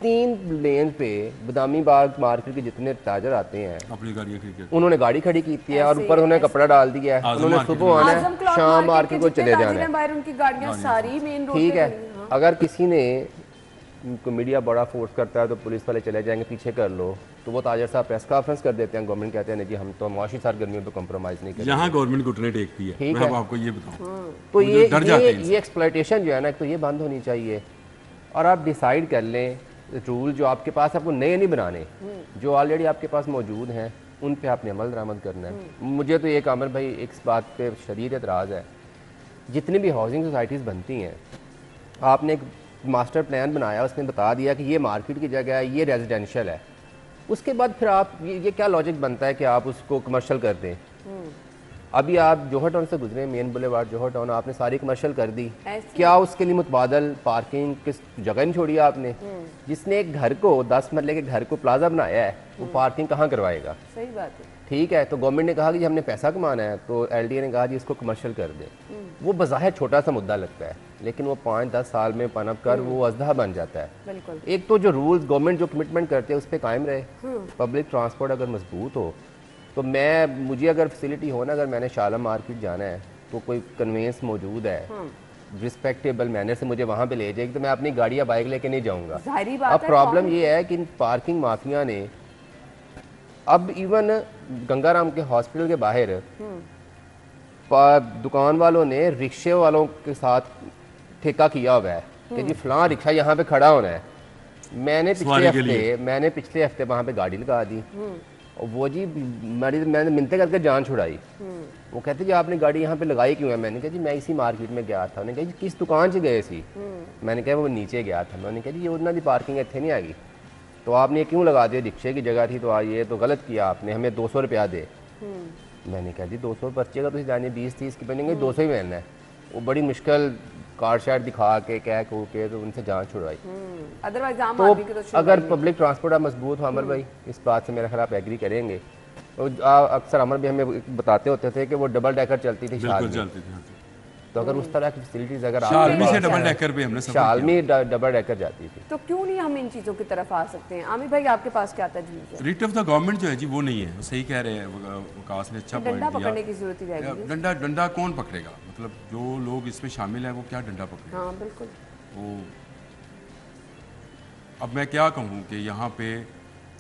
3 लेन पे बदामी बाग मार्केट के जितने ताजर आते हैं अपनी गाड़ियाँ खरीद उन्होंने गाड़ी खड़ी की है और ऊपर उन्होंने कपड़ा डाल दिया है। उन्होंने सुबह आना है, शाम मार्केट को चले जाना है। ठीक है, अगर किसी ने मीडिया बड़ा फोर्स करता है तो पुलिस वाले चले जाएंगे, पीछे कर लो, तो वो ताजर साहब प्रेस कॉन्फ्रेंस कर देते हैं, गवर्नमेंट कहते हैं नहीं जी हम तो माशी सरगर्मियों पे कॉम्प्रोमाइज नहीं करते। यहाँ गवर्नमेंट घुटने टेकती है। ठीक है, है, आपको ये बताऊं तो ये एक्सप्लॉयटेशन जो है ना, तो ये बंद होनी चाहिए। और आप डिसाइड कर लें रूल जो आपके पास, आपको नए नहीं बनाने, जो ऑलरेडी आपके पास मौजूद हैं उन पे आपने अमल दरामद करना है। मुझे तो एक आमिर भाई एक बात पे शदीद एतराज़ है, जितनी भी हाउसिंग सोसाइटीज़ बनती हैं, आपने एक मास्टर प्लान बनाया, उसने बता दिया कि ये मार्केट की जगह है, ये रेजिडेंशियल है, उसके बाद फिर आप ये क्या लॉजिक बनता है कि आप उसको कमर्शियल कर दें? अभी आप जोहर टाउन से गुजरे, मेन बुलेवार्ड जोहर टाउन, आपने सारी कमर्शियल कर दी, ऐसे? क्या उसके लिए मुतबादल पार्किंग किस जगह नहीं छोड़ी आपने? जिसने एक घर को 10 मरले के घर को प्लाजा बनाया है वो पार्किंग कहाँ करवाएगा? सही बात है। ठीक है, तो गवर्नमेंट ने कहा कि हमने पैसा कमाना है, तो एलडीए ने कहा जी इसको कमर्शियल कर दे। वो बज़ाहिर छोटा सा मुद्दा लगता है, लेकिन वो 5-10 साल में पनप कर वो अजदा बन जाता है। बिल्कुल। एक तो जो रूल्स गवर्नमेंट जो कमिटमेंट करते हैं उस पर कायम रहे, पब्लिक ट्रांसपोर्ट अगर मजबूत हो तो मुझे अगर फैसिलिटी हो ना, अगर मैंने शाला मार्केट जाना है तो कोई कन्वेंस मौजूद है रिस्पेक्टेबल मैनर से मुझे वहाँ पे ले जाएगी, तो मैं अपनी गाड़ी या बाइक लेके नहीं जाऊँगा। जाहिर बात अब है, प्रॉब्लम ये है कि पार्किंग माफिया ने अब इवन गंगाराम के हॉस्पिटल के बाहर दुकान वालों ने रिक्शे वालों के साथ ठेका किया हुआ है कि जी फलां रिक्शा यहाँ पे खड़ा होना है। मैंने पिछले हफ्ते वहाँ पे गाड़ी लगा दी और वो जी मैंने मिन्नतें करके जान छुड़ाई। वो कहते जी आपने गाड़ी यहाँ पे लगाई क्यों है? मैंने कहा जी मैं इसी मार्केट में गया था। उन्होंने कहा जी किस दुकान से गए सी? मैंने कहा वो नीचे गया था। उन्होंने कहा जी ये उन्होंने पार्किंग इतने नहीं आएगी, तो आपने ये क्यों लगा दिया? रिक्शे की जगह थी, तो ये तो गलत किया आपने, हमें 200 रुपया दे। मैंने कहा जी 200 पर्चे का तो जानिए 20-30 की बनेंगे, 200 ही महना है। वो बड़ी मुश्किल कार्ड शार्ड दिखा के कह के तो उनसे जान छुड़वाई। अदरवाइज आम तो आदमी की तो अगर पब्लिक ट्रांसपोर्ट मजबूत हो, अमर भाई इस बात से मेरे ख्याल आप एग्री करेंगे। तो अक्सर अमर भी हमें बताते होते थे कि वो डबल डेकर चलती थी शालमी, चलती थी। तो अगर उस तरह की फैसिलिटीज अगर शालमी से डबल डेकर पे हमने सफर शालमी डबल डेकर जाती थी, तो क्यों नहीं हम इन चीज़ों की तरफ आ सकते हैं? आमिर भाई आपके पास क्या तजवीज़ है? रिट ऑफ द गवर्नमेंट जो है जी वो नहीं है, वो सही कह रहे हैं वकास ने, अच्छा डंडा पॉइंट पकड़ने की दिया। जरूरत ही रहेगी। डंडा कौन पकड़ेगा? मतलब जो लोग इसमें शामिल हैं वो क्या डंडा पकड़ेगा? हाँ बिल्कुल। वो अब मैं क्या कहूँ कि यहाँ पे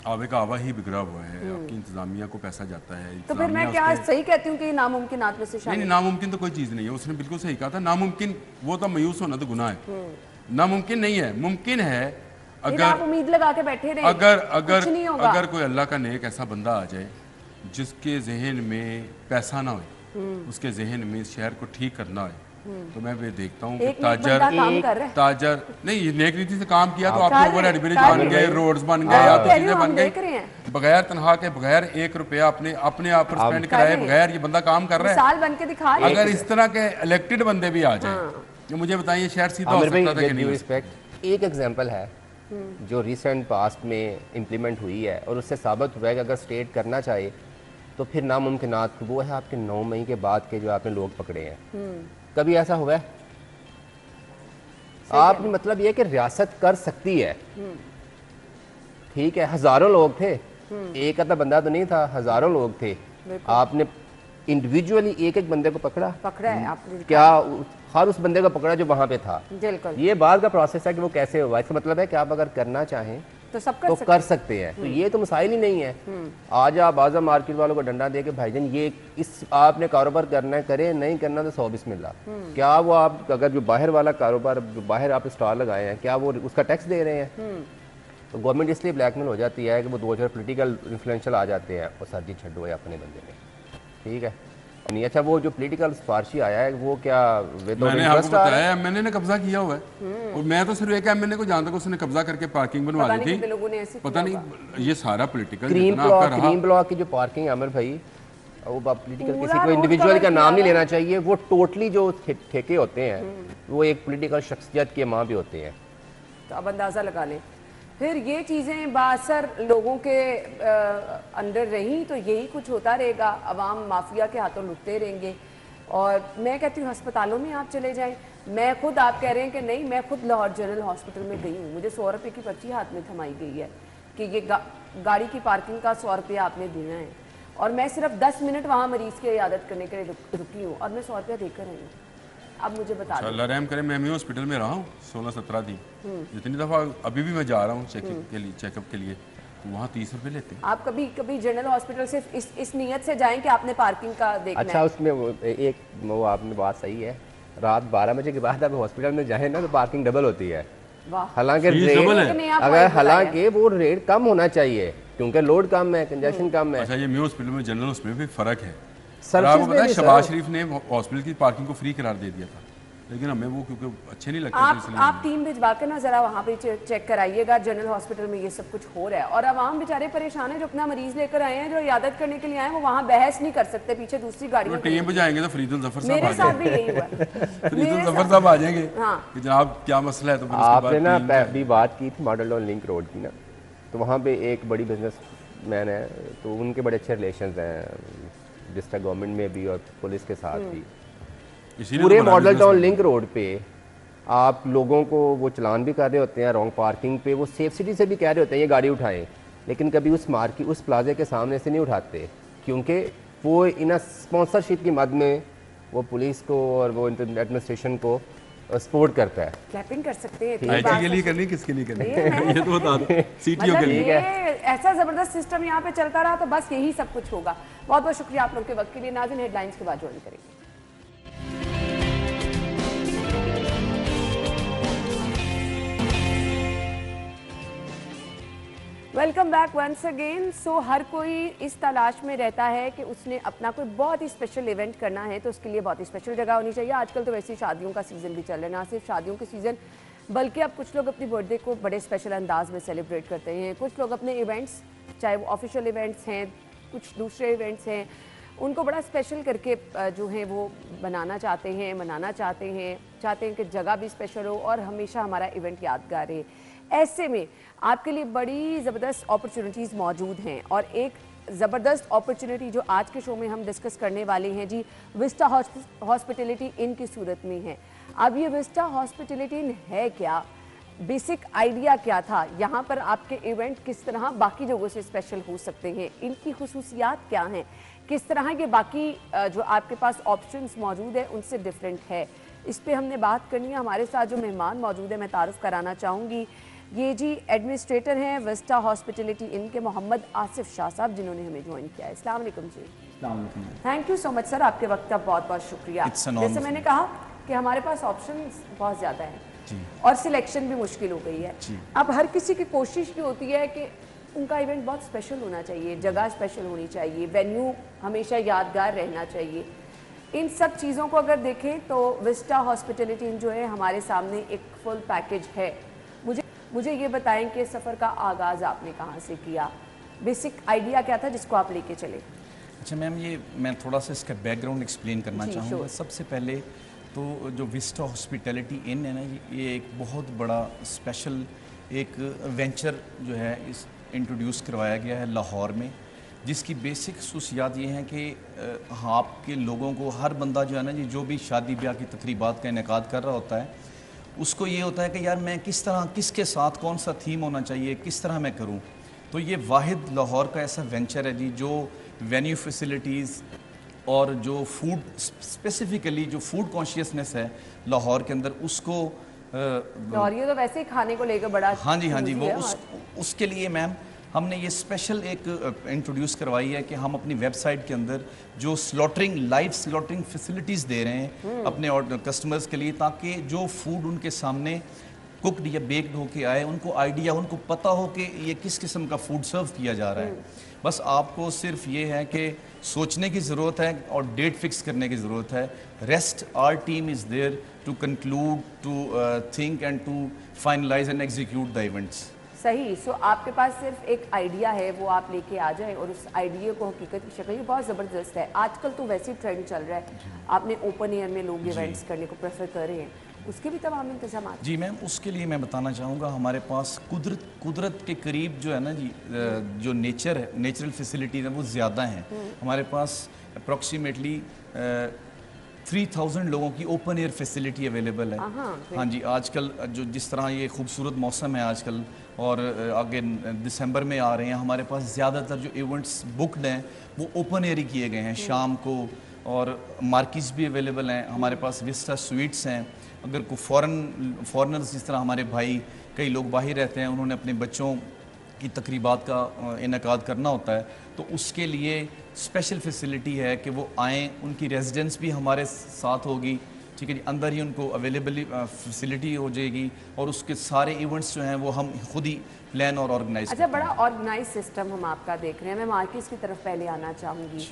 आवे का आवा ही बिगड़ा हुआ है, आपकी इंतजामिया को पैसा जाता है। तो फिर मैं क्या सही कहती हूँ कि ये नामुमकिनात में से शामिल नहीं, नामुमकिन तो कोई चीज़ नहीं है, उसने बिल्कुल सही कहा था। नामुमकिन वो तो मायूस होना तो गुनाह है, नामुमकिन नहीं है, मुमकिन है। अगर आप उम्मीद लगा के बैठे रहे, अगर कोई अल्लाह का नेक ऐसा बंदा आ जाए जिसके जहन में पैसा ना हो, उसके जहन में शहर को ठीक करना है, तो मैं भी देखता हूँ ताजर नहीं नेक रीति से काम किया तो आपके ओवरहेड ब्रिज बन गए, रोड्स बन गए, आप चीजें बन गई, बगैर तनख्वाह के, बगैर 1 रुपया अपने आप पर स्पेंड कराए बगैर ये बंदा काम कर रहा है। साल बन के दिखा रहे। अगर इस तरह के इलेक्टेड बंदे भी आ जाए तो मुझे बताइए शहर सीधा हो सकता था कि नहीं? रिस्पेक्ट एक एग्जांपल है जो रिसेंट पास्ट में इम्प्लीमेंट हुई है और उससे साबित हुआ है कि अगर स्टेट करना चाहे तो फिर नामुमकिनात वो है आपके 9 मई के बाद के जो आपने लोग पकड़े हैं। कभी ऐसा हुआ है? आपने मतलब ये कि रियासत कर सकती है, ठीक है, हजारों लोग थे, एक आधा बंदा तो नहीं था, हजारों लोग थे, आपने इंडिविजुअली एक एक बंदे को पकड़ा है आपने, क्या हर उस बंदे को पकड़ा जो वहां पे था? बिल्कुल। ये बात का प्रोसेस है कि वो कैसे हुआ। इसका मतलब है कि आप अगर करना चाहें तो सब कर सकते हैं। तो ये तो मसाइल ही नहीं है। आज आप आजा मार्केट वालों को डंडा दे के भाईजान ये इस आपने कारोबार करना है करें, नहीं करना तो 100 बिस्मिल्लाह। क्या वो आप अगर जो बाहर वाला कारोबार जो बाहर आप स्टॉल लगाए हैं क्या वो उसका टैक्स दे रहे हैं? तो गवर्नमेंट इसलिए ब्लैकमेल हो जाती है कि वो 2 पोलिटिकल इन्फ्लुएंशियल आ जाते हैं और सर जी छड्डो अपने बंदे में, ठीक है नहीं। अच्छा वो जो पॉलिटिकल सिफारिशी आया है वो क्या मैंने आपको बताया एमएनए ने कब्जा किया हुआ है और मैं तो सिर्फ एक एमएनए को जानता हूं उसने कब्जा करके पार्किंग बनवा ली थी। पता नहीं ये सारा पॉलिटिकल क्रीम ब्लॉक की जो पार्किंग अमर भाई वो पॉलिटिकल किसी को इंडिविजुअल का नाम नहीं लेना चाहिए, वो टोटली जो ठेके होते हैं वो एक पॉलिटिकल शख्सियत के माँ भी होते हैं। तो अब अंदाजा लगा लें फिर ये चीज़ें बासर लोगों के अंडर रहीं तो यही कुछ होता रहेगा, अवाम माफिया के हाथों लुटते रहेंगे। और मैं कहती हूँ अस्पतालों में आप चले जाएं, मैं खुद आप कह रहे हैं कि नहीं, मैं खुद लाहौर जनरल हॉस्पिटल में गई हूँ, मुझे 100 रुपये की पर्ची हाथ में थमाई गई है कि ये गाड़ी की पार्किंग का 100 रुपया आपने देना है, और मैं सिर्फ 10 मिनट वहाँ मरीज़ की इयादत करने के लिए रुकी हूँ और मैं 100 रुपया देकर आई हूँ। अब मुझे बता दो, अल्लाह रहम करे, मैं हॉस्पिटल में रहा हूँ 16-17 दिन, जितनी दफ़ा अभी भी मैं जा रहा हूँ चेकअप के लिए, तो वहाँ 30 रुपये लेते हैं। आप कभी जनरल हॉस्पिटल से इस नीयत से जाएं कि आपने पार्किंग का देखना अच्छा है। उसमें वो आपने बात सही है, रात 12 बजे के बाद आप हॉस्पिटल में जाए ना तो पार्किंग डबल होती है। हालांकि हालांकि वो रेट कम होना चाहिए क्योंकि लोड कम है, कंजेशन कम है। अच्छा ये हॉस्पिटल में जनरल हॉस्पिटल में भी फर्क है। सर आपको पता है शहबाज शरीफ ने हॉस्पिटल की पार्किंग को फ्री करार दे दिया था, लेकिन हमें वो क्योंकि अच्छे नहीं लगते थे, इसलिए आप टीम भिजवा कर ना जरा वहाँ पे चेक कराइएगा, जनरल हॉस्पिटल में ये सब कुछ हो रहा है। और आवाम बेचारे परेशान है, जो अपना मरीज लेकर आए हैं, जो इयादत करने के लिए आए हैं, वो वहाँ बहस नहीं कर सकते, पीछे दूसरी गाड़ियाँ टीम पे जाएंगे तो फरीदुल जफर साहब मेरे साथ भी यही हुआ। फरीदुल जफर साहब आ जाएंगे कि जनाब क्या मसला है, तो फिर उसके आपने ना बाद अभी बात की थी मॉडल टाउन लिंक रोड की ना, तो वहाँ पे एक बड़ी बिजनेसमैन है, तो उनके बड़े अच्छे रिलेशंस हैं डिस्ट्रिक्ट गवर्नमेंट में भी और पुलिस के साथ भी। इसीलिए पूरे तो बड़ा मॉडल business टाउन है। लिंक रोड पे आप लोगों को वो चलान भी कर रहे होते हैं रॉन्ग पार्किंग पे, वो सेफ सिटी से भी कह रहे होते हैं ये गाड़ी उठाएं, लेकिन कभी उस प्लाजे के सामने से नहीं उठाते, क्योंकि वो इन स्पॉन्सरशिप की मद में वो पुलिस को और वो एडमिनिस्ट्रेशन को सपोर्ट करता है। क्लैपिंग कर सकते हैं, आईटी के लिए करनी, किसके लिए करनी, ये ये तो बता दो, सीटीओ मतलब के लिए। ये ऐसा जबरदस्त सिस्टम यहाँ पे चलता रहा तो बस यही सब कुछ होगा। बहुत बहुत शुक्रिया आप लोग के वक्त के लिए। नाज़रीन, हेडलाइंस के बाद ज्वाइन करेंगे। Welcome back once again. So हर कोई इस तलाश में रहता है कि उसने अपना कोई बहुत ही स्पेशल इवेंट करना है, तो उसके लिए बहुत ही स्पेशल जगह होनी चाहिए। आजकल तो वैसे ही शादियों का सीज़न भी चल रहा है, ना सिर्फ शादियों के सीज़न बल्कि अब कुछ लोग अपनी बर्थडे को बड़े स्पेशल अंदाज में सेलिब्रेट करते हैं। कुछ लोग अपने इवेंट्स, चाहे वो ऑफिशियल इवेंट्स हैं, कुछ दूसरे इवेंट्स हैं, उनको बड़ा स्पेशल करके जो है वो बनाना चाहते हैं, मनाना चाहते हैं कि जगह भी स्पेशल हो और हमेशा हमारा इवेंट यादगार रहे। ऐसे में आपके लिए बड़ी ज़बरदस्त अपॉर्चुनिटीज़ मौजूद हैं और एक ज़बरदस्त अपॉर्चुनिटी जो आज के शो में हम डिस्कस करने वाले हैं जी, विस्टा हॉस्पिटैलिटी इन की सूरत में है। अब ये विस्टा हॉस्पिटैलिटी इन है क्या, बेसिक आइडिया क्या था, यहाँ पर आपके इवेंट किस तरह बाकी जगहों से स्पेशल हो सकते हैं, इनकी खुसूसियात क्या हैं, किस तरह ये बाकी जो आपके पास ऑप्शंस मौजूद है उनसे डिफरेंट है, इस पे हमने बात करनी है। हमारे साथ जो मेहमान मौजूद है मैं तारुफ कराना चाहूँगी, ये जी एडमिनिस्ट्रेटर हैं विस्टा हॉस्पिटैलिटी इन के मोहम्मद आसिफ शाह साहब, जिन्होंने हमें ज्वाइन किया है। अस्सलाम वालेकुम जी। Thank you so much sir, आपके वक्त का बहुत बहुत शुक्रिया। जैसे मैंने कहा कि हमारे पास ऑप्शंस बहुत ज़्यादा हैं और सिलेक्शन भी मुश्किल हो गई है। अब हर किसी की कोशिश भी होती है कि उनका इवेंट बहुत स्पेशल होना चाहिए, जगह स्पेशल होनी चाहिए, वेन्यू हमेशा यादगार रहना चाहिए। इन सब चीज़ों को अगर देखें तो विस्टा हॉस्पिटैलिटी इन जो है हमारे सामने एक फुल पैकेज है। मुझे ये बताएं कि सफ़र का आगाज़ आपने कहाँ से किया, बेसिक आइडिया क्या था जिसको आप लेके चले? अच्छा मैम, ये मैं थोड़ा सा इसका बैकग्राउंड एक्सप्लेन करना चाहूँगा। सबसे पहले तो जो विस्टा हॉस्पिटैलिटी इन है ना, ये एक बहुत बड़ा स्पेशल एक वेंचर जो है इस इंट्रोड्यूस करवाया गया है लाहौर में, जिसकी बेसिक खसूसियात ये हैं कि आपके लोगों को, हर बंदा जो है ना जी, जो भी शादी ब्याह की तकरीबात का इनेकाद कर रहा होता है, उसको ये होता है कि यार मैं किस तरह, किसके साथ कौन सा थीम होना चाहिए, किस तरह मैं करूं। तो ये वाहिद लाहौर का ऐसा वेंचर है जी जो वेन्यू फैसिलिटीज़ और जो फूड, स्पेसिफिकली जो फूड कॉन्शियसनेस है लाहौर के अंदर, उसको लाहौरियों तो वैसे ही खाने को लेकर बड़ा, हाँ जी वो उसके लिए मैम हमने ये स्पेशल एक इंट्रोड्यूस करवाई है कि हम अपनी वेबसाइट के अंदर जो स्लॉटरिंग, लाइव स्लॉटरिंग फैसिलिटीज़ दे रहे हैं अपने कस्टमर्स के लिए, ताकि जो फूड उनके सामने कुकड या बेक्ड होके आए, उनको आइडिया, उनको पता हो कि ये किस किस्म का फूड सर्व किया जा रहा है। बस आपको सिर्फ ये है कि सोचने की ज़रूरत है और डेट फिक्स करने की ज़रूरत है। Rest our team is there to conclude, to think and to finalise and execute the events. सही। सो आपके पास सिर्फ एक आइडिया है, वो आप लेके आ जाएं और उस आइडिया को हकीकत की शक्ल, ये बहुत ज़बरदस्त है। आजकल तो वैसे ही ट्रेंड चल रहा है, आपने ओपन एयर में लोग इवेंट्स करने को प्रेफर कर रहे हैं, उसके भी तमाम इंतजाम। जी मैम, उसके लिए मैं बताना चाहूँगा, हमारे पास कुदरत के करीब जो है ना जी, जो नेचर है, नेचुरल फैसिलिटीज़ हैं वो ज़्यादा हैं। हमारे पास अप्रॉक्सीमेटली 3000 लोगों की ओपन एयर फैसिलिटी अवेलेबल है। हाँ जी, आजकल जो जिस तरह ये खूबसूरत मौसम है आजकल और आगे दिसंबर में आ रहे हैं, हमारे पास ज़्यादातर जो इवेंट्स बुकड हैं वो ओपन एयर ही किए गए हैं शाम को, और मार्किस भी अवेलेबल हैं। हमारे पास विस्टा स्वीट्स हैं। अगर कोई फॉरेनर्स, जिस तरह हमारे भाई कई लोग बाहर रहते हैं, उन्होंने अपने बच्चों की तकरीबात का इनेकाद करना होता है, तो उसके लिए स्पेशल फैसिलिटी है कि वो आएँ, उनकी रेजिडेंस भी हमारे साथ होगी, ठीक है जी, अंदर ही उनको अवेलेबल फैसिलिटी हो जाएगी और उसके सारे इवेंट्स जो हैं वो हम खुद ही प्लान और ऑर्गेनाइज। अच्छा, बड़ा ऑर्गेनाइज सिस्टम हम आपका देख रहे हैं। मैं मार्किस की तरफ पहले आना चाहूँगी।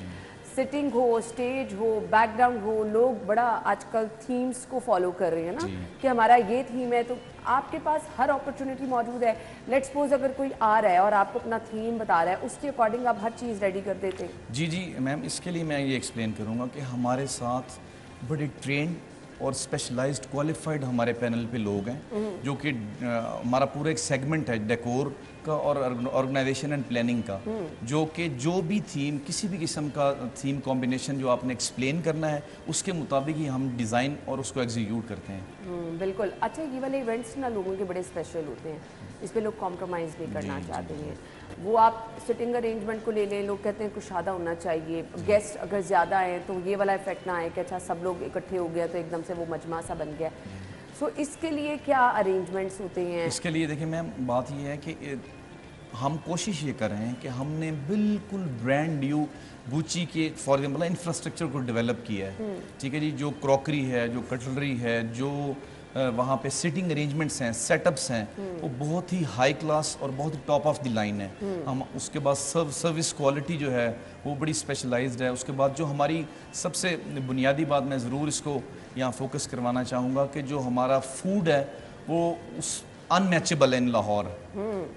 सिटिंग हो, स्टेज हो, बैकग्राउंड हो, लोग बड़ा आजकल थीम्स को फॉलो कर रहे हैं ना कि हमारा ये थीम है, तो आपके पास हर अपॉर्चुनिटी मौजूद है। लेट्स सपोज अगर कोई आ रहा है और आपको अपना थीम बता रहा है, उसके अकॉर्डिंग आप हर चीज़ रेडी कर देते हैं। जी जी मैम, इसके लिए मैं ये एक्सप्लेन करूँगा कि हमारे साथ बड़े ट्रेंड और स्पेशलाइज्ड क्वालिफाइड हमारे पैनल पे लोग हैं, जो कि हमारा पूरा एक सेगमेंट है डेकोर का और ऑर्गेनाइजेशन एंड प्लानिंग का, जो कि जो भी थीम, किसी भी किस्म का थीम कॉम्बिनेशन जो आपने एक्सप्लेन करना है उसके मुताबिक ही हम डिज़ाइन और उसको एग्जीक्यूट करते हैं। बिल्कुल। अच्छा, ये वाले इवेंट्स ना लोगों के बड़े स्पेशल होते हैं, इसमें लोग कॉम्प्रोमाइज़ नहीं करना चाहते हैं। वो आप सिटिंग अरेंजमेंट को ले लें, लोग कहते हैं कुशादा होना चाहिए, गेस्ट अगर ज़्यादा हैं तो ये वाला इफेक्ट ना आए कि अच्छा सब लोग इकट्ठे हो गया तो एकदम से वो मजमा सा बन गया। सो इसके लिए क्या अरेंजमेंट्स होते हैं? इसके लिए देखिए मैम, बात ये है कि हम कोशिश ये कर रहे हैं कि हमने बिल्कुल ब्रांड न्यू गुची के फॉर एग्जाम्पल इंफ्रास्ट्रक्चर को डेवलप किया है। ठीक है जी, जो क्रॉकरी है, जो कटलरी है, जो वहाँ पे सिटिंग अरेंजमेंट्स हैं, सेटअप्स हैं, वो बहुत ही हाई क्लास और बहुत ही टॉप ऑफ द लाइन है। हम उसके बाद सर्विस क्वालिटी जो है वो बड़ी स्पेशलाइज्ड है। उसके बाद जो हमारी सबसे बुनियादी बात मैं ज़रूर इसको यहाँ फोकस करवाना चाहूँगा कि जो हमारा फूड है वो उस अनमैचेबल है इन लाहौर।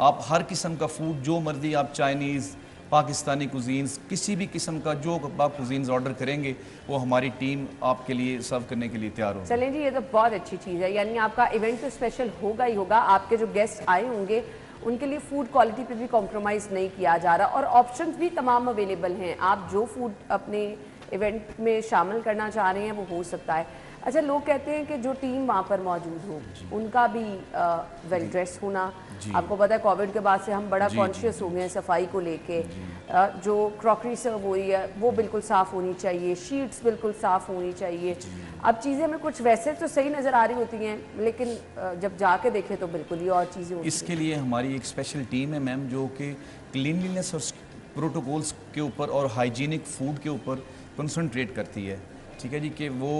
आप हर किस्म का फूड जो मर्जी, आप चाइनीज़, पाकिस्तानी कुजीन्स, किसी भी किस्म का जो आप कुजीन्स ऑर्डर करेंगे वो हमारी टीम आपके लिए सर्व करने के लिए तैयार होगी। चलें जी, ये तो बहुत अच्छी चीज़ है। यानी आपका इवेंट तो स्पेशल होगा ही होगा, आपके जो गेस्ट आए होंगे उनके लिए फूड क्वालिटी पे भी कॉम्प्रोमाइज़ नहीं किया जा रहा और ऑप्शंस भी तमाम अवेलेबल हैं। आप जो फूड अपने इवेंट में शामिल करना चाह रहे हैं वो हो सकता है। अच्छा, लोग कहते हैं कि जो टीम वहाँ पर मौजूद हो उनका भी वेल ड्रेस होना। आपको पता है कोविड के बाद से हम बड़ा कॉन्शियस हो गए हैं सफाई को लेके। जो क्रॉकरी सर्व हो रही है वो बिल्कुल साफ़ होनी चाहिए, शीट्स बिल्कुल साफ़ होनी चाहिए। अब चीज़ें हमें कुछ वैसे तो सही नज़र आ रही होती हैं, लेकिन जब जाके देखें तो बिल्कुल ही और चीज़ें होती हैं। इसके लिए हमारी एक स्पेशल टीम है मैम, जो कि क्लीनलीनेस और प्रोटोकॉल्स के ऊपर और हाइजीनिक फूड के ऊपर कंसंट्रेट करती है। ठीक है जी, कि वो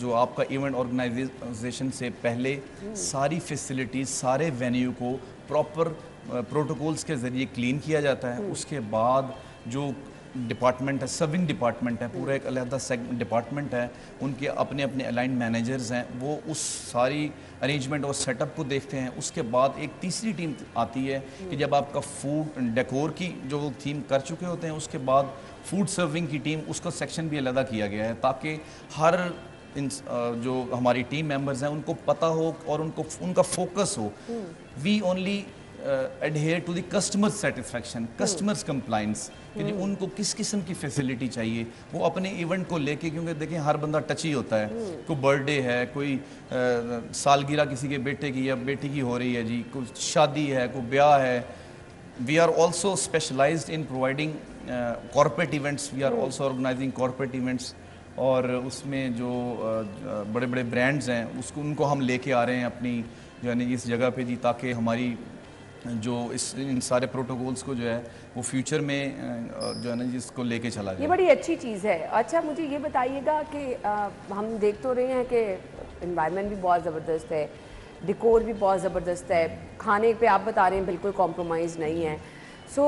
जो आपका इवेंट ऑर्गेनाइजेशन से पहले सारी फैसिलिटीज़, सारे वेन्यू को प्रॉपर प्रोटोकॉल्स के ज़रिए क्लीन किया जाता है। उसके बाद जो डिपार्टमेंट है, सर्विंग डिपार्टमेंट है, पूरा एक अलग डिपार्टमेंट है, उनके अपने अपने अलाइंड मैनेजर्स हैं, वो उस सारी अरेंजमेंट और सेटअप को देखते हैं। उसके बाद एक तीसरी टीम आती है कि जब आपका फूड डेकोर की जो थीम कर चुके होते हैं, उसके बाद फूड सर्विंग की टीम, उसका सेक्शन भी अलग किया गया है ताकि हर जो हमारी टीम मेंबर्स हैं उनको पता हो और उनका फोकस हो। We only adhere to the customer satisfaction, customers compliance, कि उनको किस किस्म की फैसिलिटी चाहिए वो अपने इवेंट को लेके, क्योंकि देखिए हर बंदा टची होता है। कोई बर्थडे है, कोई सालगिरह किसी के बेटे की या बेटी की हो रही है जी, कोई शादी है, कोई ब्याह है। We are also specialised in providing corporate events, we are also organising corporate events, और उसमें जो बड़े बड़े ब्रांड्स हैं उनको हम लेके आ रहे हैं अपनी यानी इस जगह पे जी, ताकि हमारी जो इन सारे प्रोटोकॉल्स को जो है वो फ्यूचर में जो है ना जिसको लेके चला जाए। ये बड़ी अच्छी चीज़ है। अच्छा, मुझे ये बताइएगा कि हम देख तो रहे हैं कि एनवायरनमेंट भी बहुत ज़बरदस्त है, डेकोर भी बहुत ज़बरदस्त है, खाने पे आप बता रहे हैं बिल्कुल कॉम्प्रोमाइज़ नहीं है। सो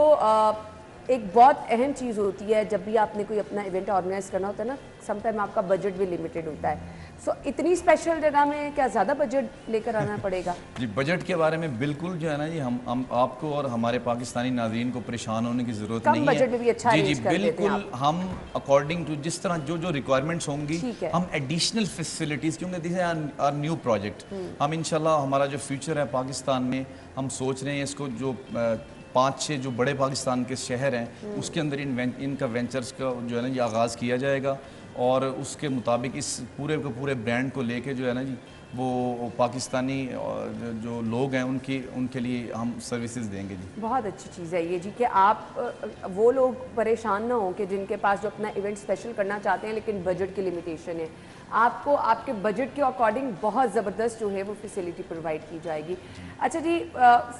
एक बहुत अहम चीज़ होती है जब भी आपने कोई अपना इवेंट ऑर्गेनाइज करना होता है ना, समटाइम आपका बजट भी लिमिटेड होता है। सो इतनी स्पेशल जगह में क्या ज़्यादा बजट लेकर आना पड़ेगा? जी, बजट के बारे में बिल्कुल जो है ना जी, हम आपको और हमारे पाकिस्तानी नाज़रीन को परेशान होने की ज़रूरत नहीं है। बजट में भी अच्छा जी बिल्कुल, हम अकॉर्डिंग टू जिस तरह जो रिक्वायरमेंट्स होंगी हम एडिशनल फैसिलिटीज़, क्योंकि this is our new project, हम इंशाल्लाह हमारा जो फ्यूचर है पाकिस्तान में, हम सोच रहे हैं इसको जो 5-6 जो बड़े पाकिस्तान के शहर हैं उसके अंदर इनका वेंचर्स का जो है ना ये आगाज़ किया जाएगा, और उसके मुताबिक इस पूरे के पूरे ब्रांड को लेके जो है ना जी वो पाकिस्तानी जो लोग हैं उनके लिए हम सर्विसेज देंगे जी। बहुत अच्छी चीज़ है ये जी कि आप वो लोग परेशान ना हो कि जिनके पास जो अपना इवेंट स्पेशल करना चाहते हैं लेकिन बजट की लिमिटेशन है, आपको आपके बजट के अकॉर्डिंग बहुत ज़बरदस्त जो है वो फैसिलिटी प्रोवाइड की जाएगी। अच्छा जी,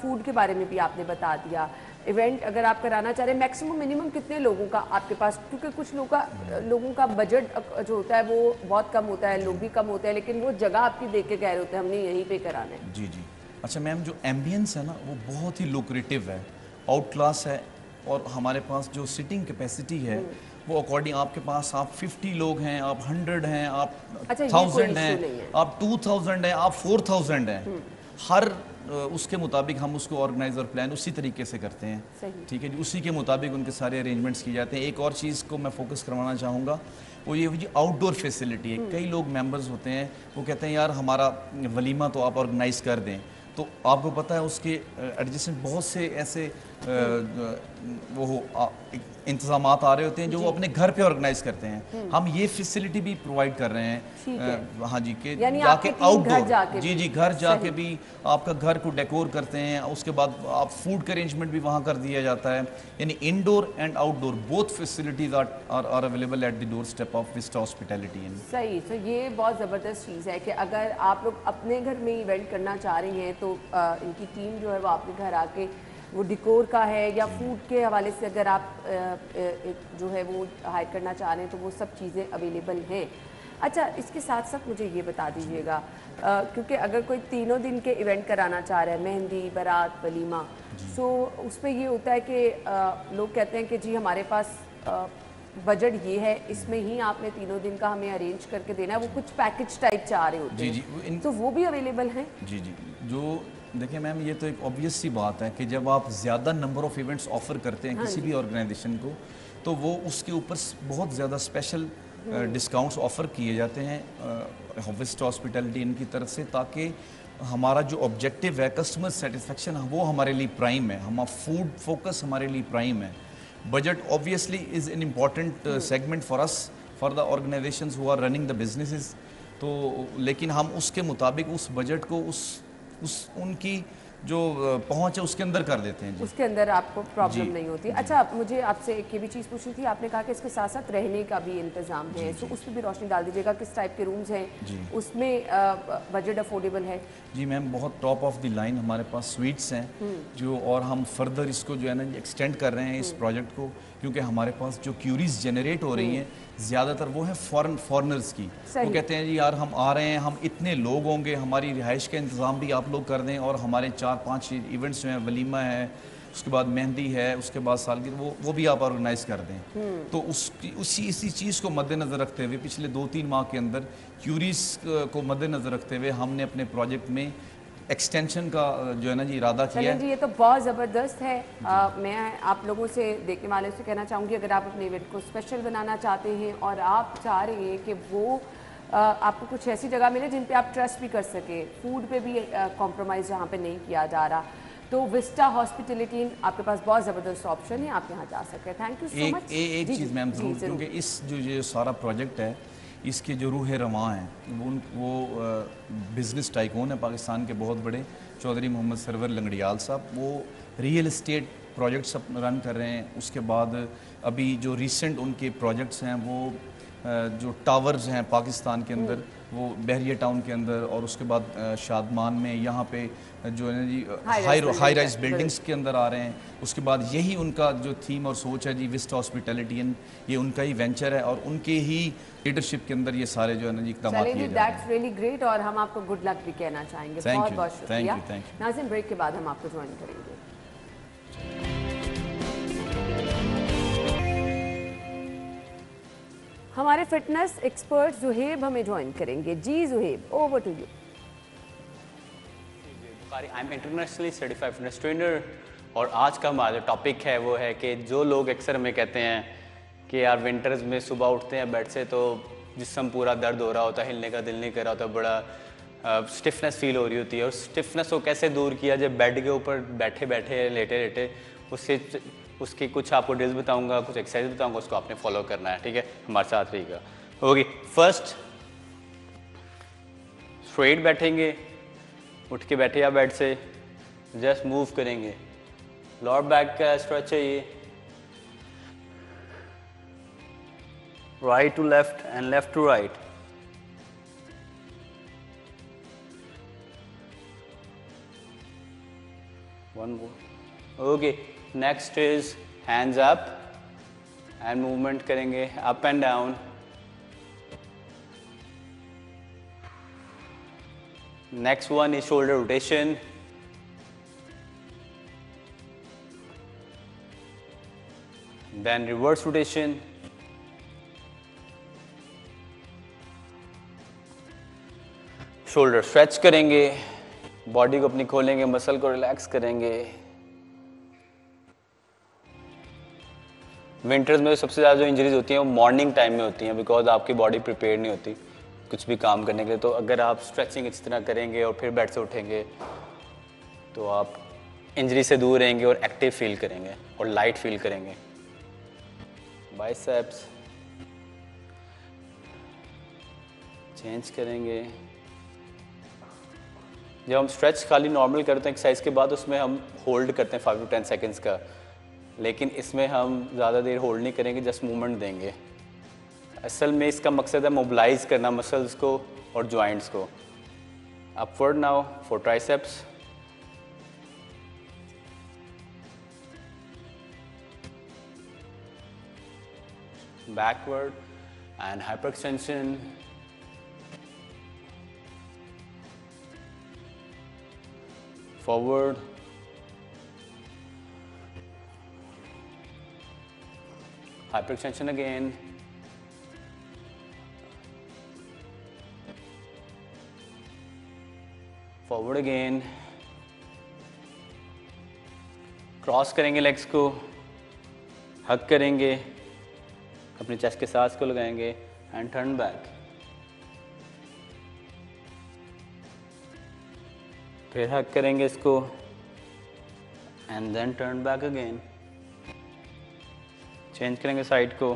फूड के बारे में भी आपने बता दिया। इवेंट अगर आप कराना चाह रहे हैं, मैक्सिमम मिनिमम कितने लोगों का आपके पास, क्योंकि कुछ लोगों का बजट जो होता है वो बहुत कम होता है, लोग भी कम होते हैं, लेकिन वो जगह आपकी देख के कह रहे होते हैं हमने यहीं पे कराना है। जी जी। अच्छा मैम, जो एम्बियंस है ना वो बहुत ही लुक्रेटिव है, आउट क्लास है, और हमारे पास जो सिटिंग कैपेसिटी है वो अकॉर्डिंग आपके पास आप 50 लोग हैं, आप 100 हैं, आप अच्छा, ये कोई 1000 issue हैं, नहीं है। आप 2000 हैं, आप 4000 हैं, हर उसके मुताबिक हम उसको ऑर्गेनाइज और प्लान उसी तरीके से करते हैं। सही। ठीक है जी, उसी के मुताबिक उनके सारे अरेंजमेंट्स किए जाते हैं। एक और चीज़ को मैं फोकस करवाना चाहूँगा, वो ये जी आउटडोर फैसिलिटी है। कई लोग मेंबर्स होते हैं वो कहते हैं यार हमारा वलीमा तो आप ऑर्गेनाइज कर दें, तो आपको पता है उसके एडजस्टमेंट बहुत से ऐसे इंतजामात आ रहे होते हैं जो वो अपने घर पे ऑर्गेनाइज करते हैं। हम ये फैसिलिटी भी प्रोवाइड कर रहे ठीक हैं। है। हाँ जी, के यानी जाके आपकी टीम घर आउटडोर, जाके जी भी। जी, घर जाके सही। भी आपका घर को डेकोर करते हैं, उसके बाद आप फूड का अरेंजमेंट भी वहाँ कर दिया जाता है। यानी indoor and outdoor both facilities are available at the doorstep of Vista Hospitality. सही। तो ये बहुत ज़बरदस्त चीज़ है कि अगर आप लोग अपने घर में इवेंट करना चाह रही हैं तो इनकी टीम जो है वो आपके घर आके वो डिकोर का है या फूड के हवाले से अगर आप जो है वो हायर करना चाह रहे हैं तो वो सब चीज़ें अवेलेबल हैं। अच्छा, इसके साथ साथ मुझे ये बता दीजिएगा, क्योंकि अगर कोई तीनों दिन के इवेंट कराना चाह रहा है, मेहंदी, बारात, वलीमा, सो उसमें ये होता है कि लोग कहते हैं कि जी हमारे पास बजट ये है, इसमें ही आपने तीनों दिन का हमें अरेंज करके देना है, वो कुछ पैकेज टाइप चाह रहे होते हैं, तो वो भी अवेलेबल हैं? जी जी, जो देखिए मैम, ये तो एक ऑब्वियस सी बात है कि जब आप ज़्यादा नंबर ऑफ इवेंट्स ऑफर करते हैं किसी भी ऑर्गेनाइजेशन को, तो वो उसके ऊपर बहुत ज़्यादा स्पेशल डिस्काउंट्स ऑफ़र किए जाते हैं विस्टा हॉस्पिटैलिटी इनकी तरफ से, ताकि हमारा जो ऑब्जेक्टिव है कस्टमर सेटिस्फेक्शन, वो हमारे लिए प्राइम है, हमारा फूड फोकस हमारे लिए प्राइम है। Budget obviously is an important segment for us, for the organisations who are running the businesses. तो लेकिन हम उसके मुताबिक उस बजट को उस उनकी जो पहुंच है उसके अंदर कर देते हैं जी। उसके अंदर आपको प्रॉब्लम नहीं होती। अच्छा, मुझे आपसे एक ये भी चीज़ पूछनी थी, आपने कहा कि इसके साथ साथ रहने का भी इंतजाम है, तो उस पर भी रोशनी डाल दीजिएगा, किस टाइप के रूम्स हैं, उसमें बजट अफोर्डेबल है? जी मैम, बहुत टॉप ऑफ द लाइन हमारे पास स्वीट्स हैं जो, और हम फर्दर इसको जो है ना एक्सटेंड कर रहे हैं इस प्रोजेक्ट को, क्योंकि हमारे पास जो क्यूरीज जनरेट हो रही हैं ज़्यादातर वो है फॉरेनर्स की। वो कहते हैं जी यार हम आ रहे हैं, हम इतने लोग होंगे, हमारी रिहाइश का इंतज़ाम भी आप लोग कर दें, और हमारे 4-5 इवेंट्स जो हैं, वलीमा है, उसके बाद मेहंदी है, उसके बाद सालगिरह, वो भी आप ऑर्गेनाइज कर दें। तो इसी चीज़ को मद्देनज़र रखते हुए पिछले 2-3 माह के अंदर क्यूरीज को मद्देनज़र रखते हुए हमने अपने प्रोजेक्ट में एक्सटेंशन का जो है ना जी इरादा किया है। जी, ये तो बहुत ज़बरदस्त है। मैं आप लोगों से, देखने वाले से कहना चाहूँगी, अगर आप अपने इवेंट को स्पेशल बनाना चाहते हैं और आप चाह रहे हैं कि वो आपको कुछ ऐसी जगह मिले जिन पे आप ट्रस्ट भी कर सके, फूड पे भी कॉम्प्रोमाइज़ जहाँ पे नहीं किया जा रहा, तो विस्टा हॉस्पिटैलिटी आपके पास बहुत ज़बरदस्त ऑप्शन है, आप यहाँ जा सकते हैं। Thank you so much. एक चीज़ मैम ज़रूर, क्योंकि इस जो सारा प्रोजेक्ट है, इसके जो रूह रवां हैं वो बिज़नेस टाइकून है पाकिस्तान के बहुत बड़े, चौधरी मोहम्मद सरवर लंगड़ियाल साहब, वो रियल एस्टेट प्रोजेक्ट्स रन कर रहे हैं। उसके बाद अभी जो रिसेंट उनके प्रोजेक्ट्स हैं, वो जो टावर्स हैं पाकिस्तान के अंदर, वो बहरिया टाउन के अंदर, और उसके बाद शादमान में यहाँ पे जो है जी हाई राइज बिल्डिंग्स के अंदर आ रहे हैं। उसके बाद यही उनका जो थीम और सोच है जी, विस्टा हॉस्पिटैलिटी, ये उनका ही वेंचर है, और उनके ही लीडरशिप के अंदर ये सारे जो है ना जी इक़दाम किए जा रहे हैं। दैट्स रियली ग्रेट, और हम आपको गुड लक भी कहना चाहेंगे। बहुत बहुत शुक्रिया। नाज़रीन, ब्रेक के बाद हम आपको ज्वाइन करेंगे। हमारे फिटनेस एक्सपर्ट जुहेब हमें ज्वाइन करेंगे। जी Zuhaib, over to you. I am internationally certified fitness trainer, और आज का हमारा जो टॉपिक है वो है कि जो लोग अक्सर हमें कहते हैं कि यार विंटर्स में सुबह उठते हैं बेड से तो जिस्म पूरा दर्द हो रहा होता है, हिलने का दिल नहीं कर रहा होता, बड़ा स्टिफनेस फील हो रही होती है, और स्टिफनेस को कैसे दूर किया जाए बेड के ऊपर बैठे बैठे लेटे लेटे, उसकी कुछ आपको ड्रिल्स बताऊंगा, कुछ एक्सरसाइज बताऊंगा, उसको आपने फॉलो करना है। ठीक है, हमारे साथ रहिएगा। ओके, फर्स्ट स्ट्रेट बैठेंगे, उठ के बैठे या बेड से जस्ट मूव करेंगे, लोअर बैक का स्ट्रेच है ये, right to left and left to right. One more. Okay, next is hands up and movement करेंगे up and down. Next one is shoulder rotation. Then reverse rotation, shoulder stretch करेंगे, body को अपनी खोलेंगे, muscle को relax करेंगे। Winters में सबसे ज़्यादा जो इंजरीज होती हैं वो मॉर्निंग टाइम में होती हैं, बिकॉज आपकी बॉडी प्रिपेयर नहीं होती कुछ भी काम करने के लिए। तो अगर आप स्ट्रेचिंग इस तरह करेंगे और फिर बेड से उठेंगे तो आप इंजरी से दूर रहेंगे और एक्टिव फील करेंगे और लाइट फील करेंगे। बाइसेप्स चेंज करेंगे। जब हम स्ट्रेच खाली नॉर्मल करते हैं एक्सरसाइज के बाद, उसमें हम होल्ड करते हैं 5 to 10 सेकेंड्स का, लेकिन इसमें हम ज़्यादा देर होल्ड नहीं करेंगे, जस्ट मूवमेंट देंगे। असल में इसका मकसद है मोबिलाइज करना मसल्स को और जॉइंट्स को। Upward now for triceps. Backward and hyper extension. Forward, hyperextension again, forward again, cross करेंगे लेग्स को, हग करेंगे, अपने चेस्ट के साथ को लगाएंगे एंड टर्न बैक। फिर हग करेंगे इसको and then turn back again. Change करेंगे साइड को,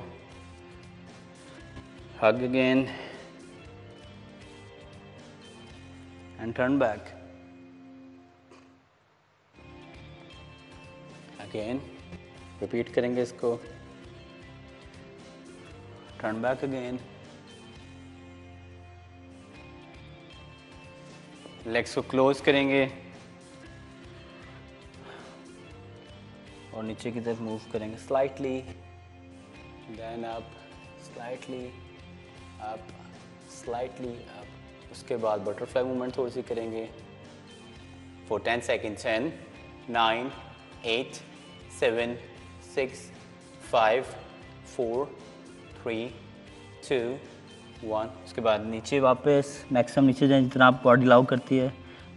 hug again and turn back again. Repeat करेंगे इसको, टर्न बैक अगेन। लेग्स को क्लोज करेंगे और नीचे की तरफ मूव करेंगे slightly, then up, slightly up, slightly up. उसके बाद बटरफ्लाई मूवमेंट थोड़ी सी करेंगे फॉर 10 सेकेंड्स। 10, 9, 8, 7, 6, 5, 4, 3, 2, 1। उसके बाद नीचे वापस मैक्सिमम नीचे जाए जितना आप बॉडी अलाउ करती है।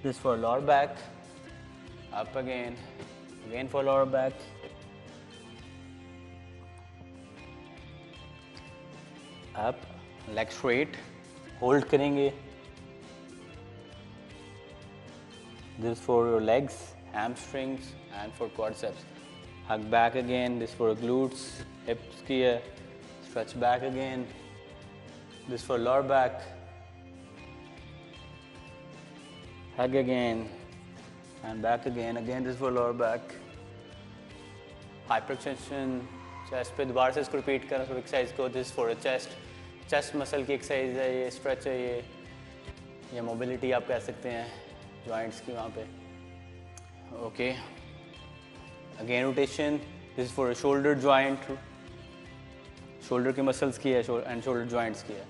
This for lower back, up again, again for lower back, up, leg straight, hold करेंगे। This for your legs, hamstrings and for quadriceps. Hug back again, this for glutes, hips की है, stretch back again, this for lower back, hug again and back again, this for lower back, hyperextension, chest पे दोबारा से इसको repeat करना सब exercise को। this for a chest muscle की exercise है ये, stretch है ये mobility आप कह सकते हैं joints की वहाँ पे। Okay, again rotation, this is for a shoulder joint, shoulder की muscles की है and shoulder joints की है।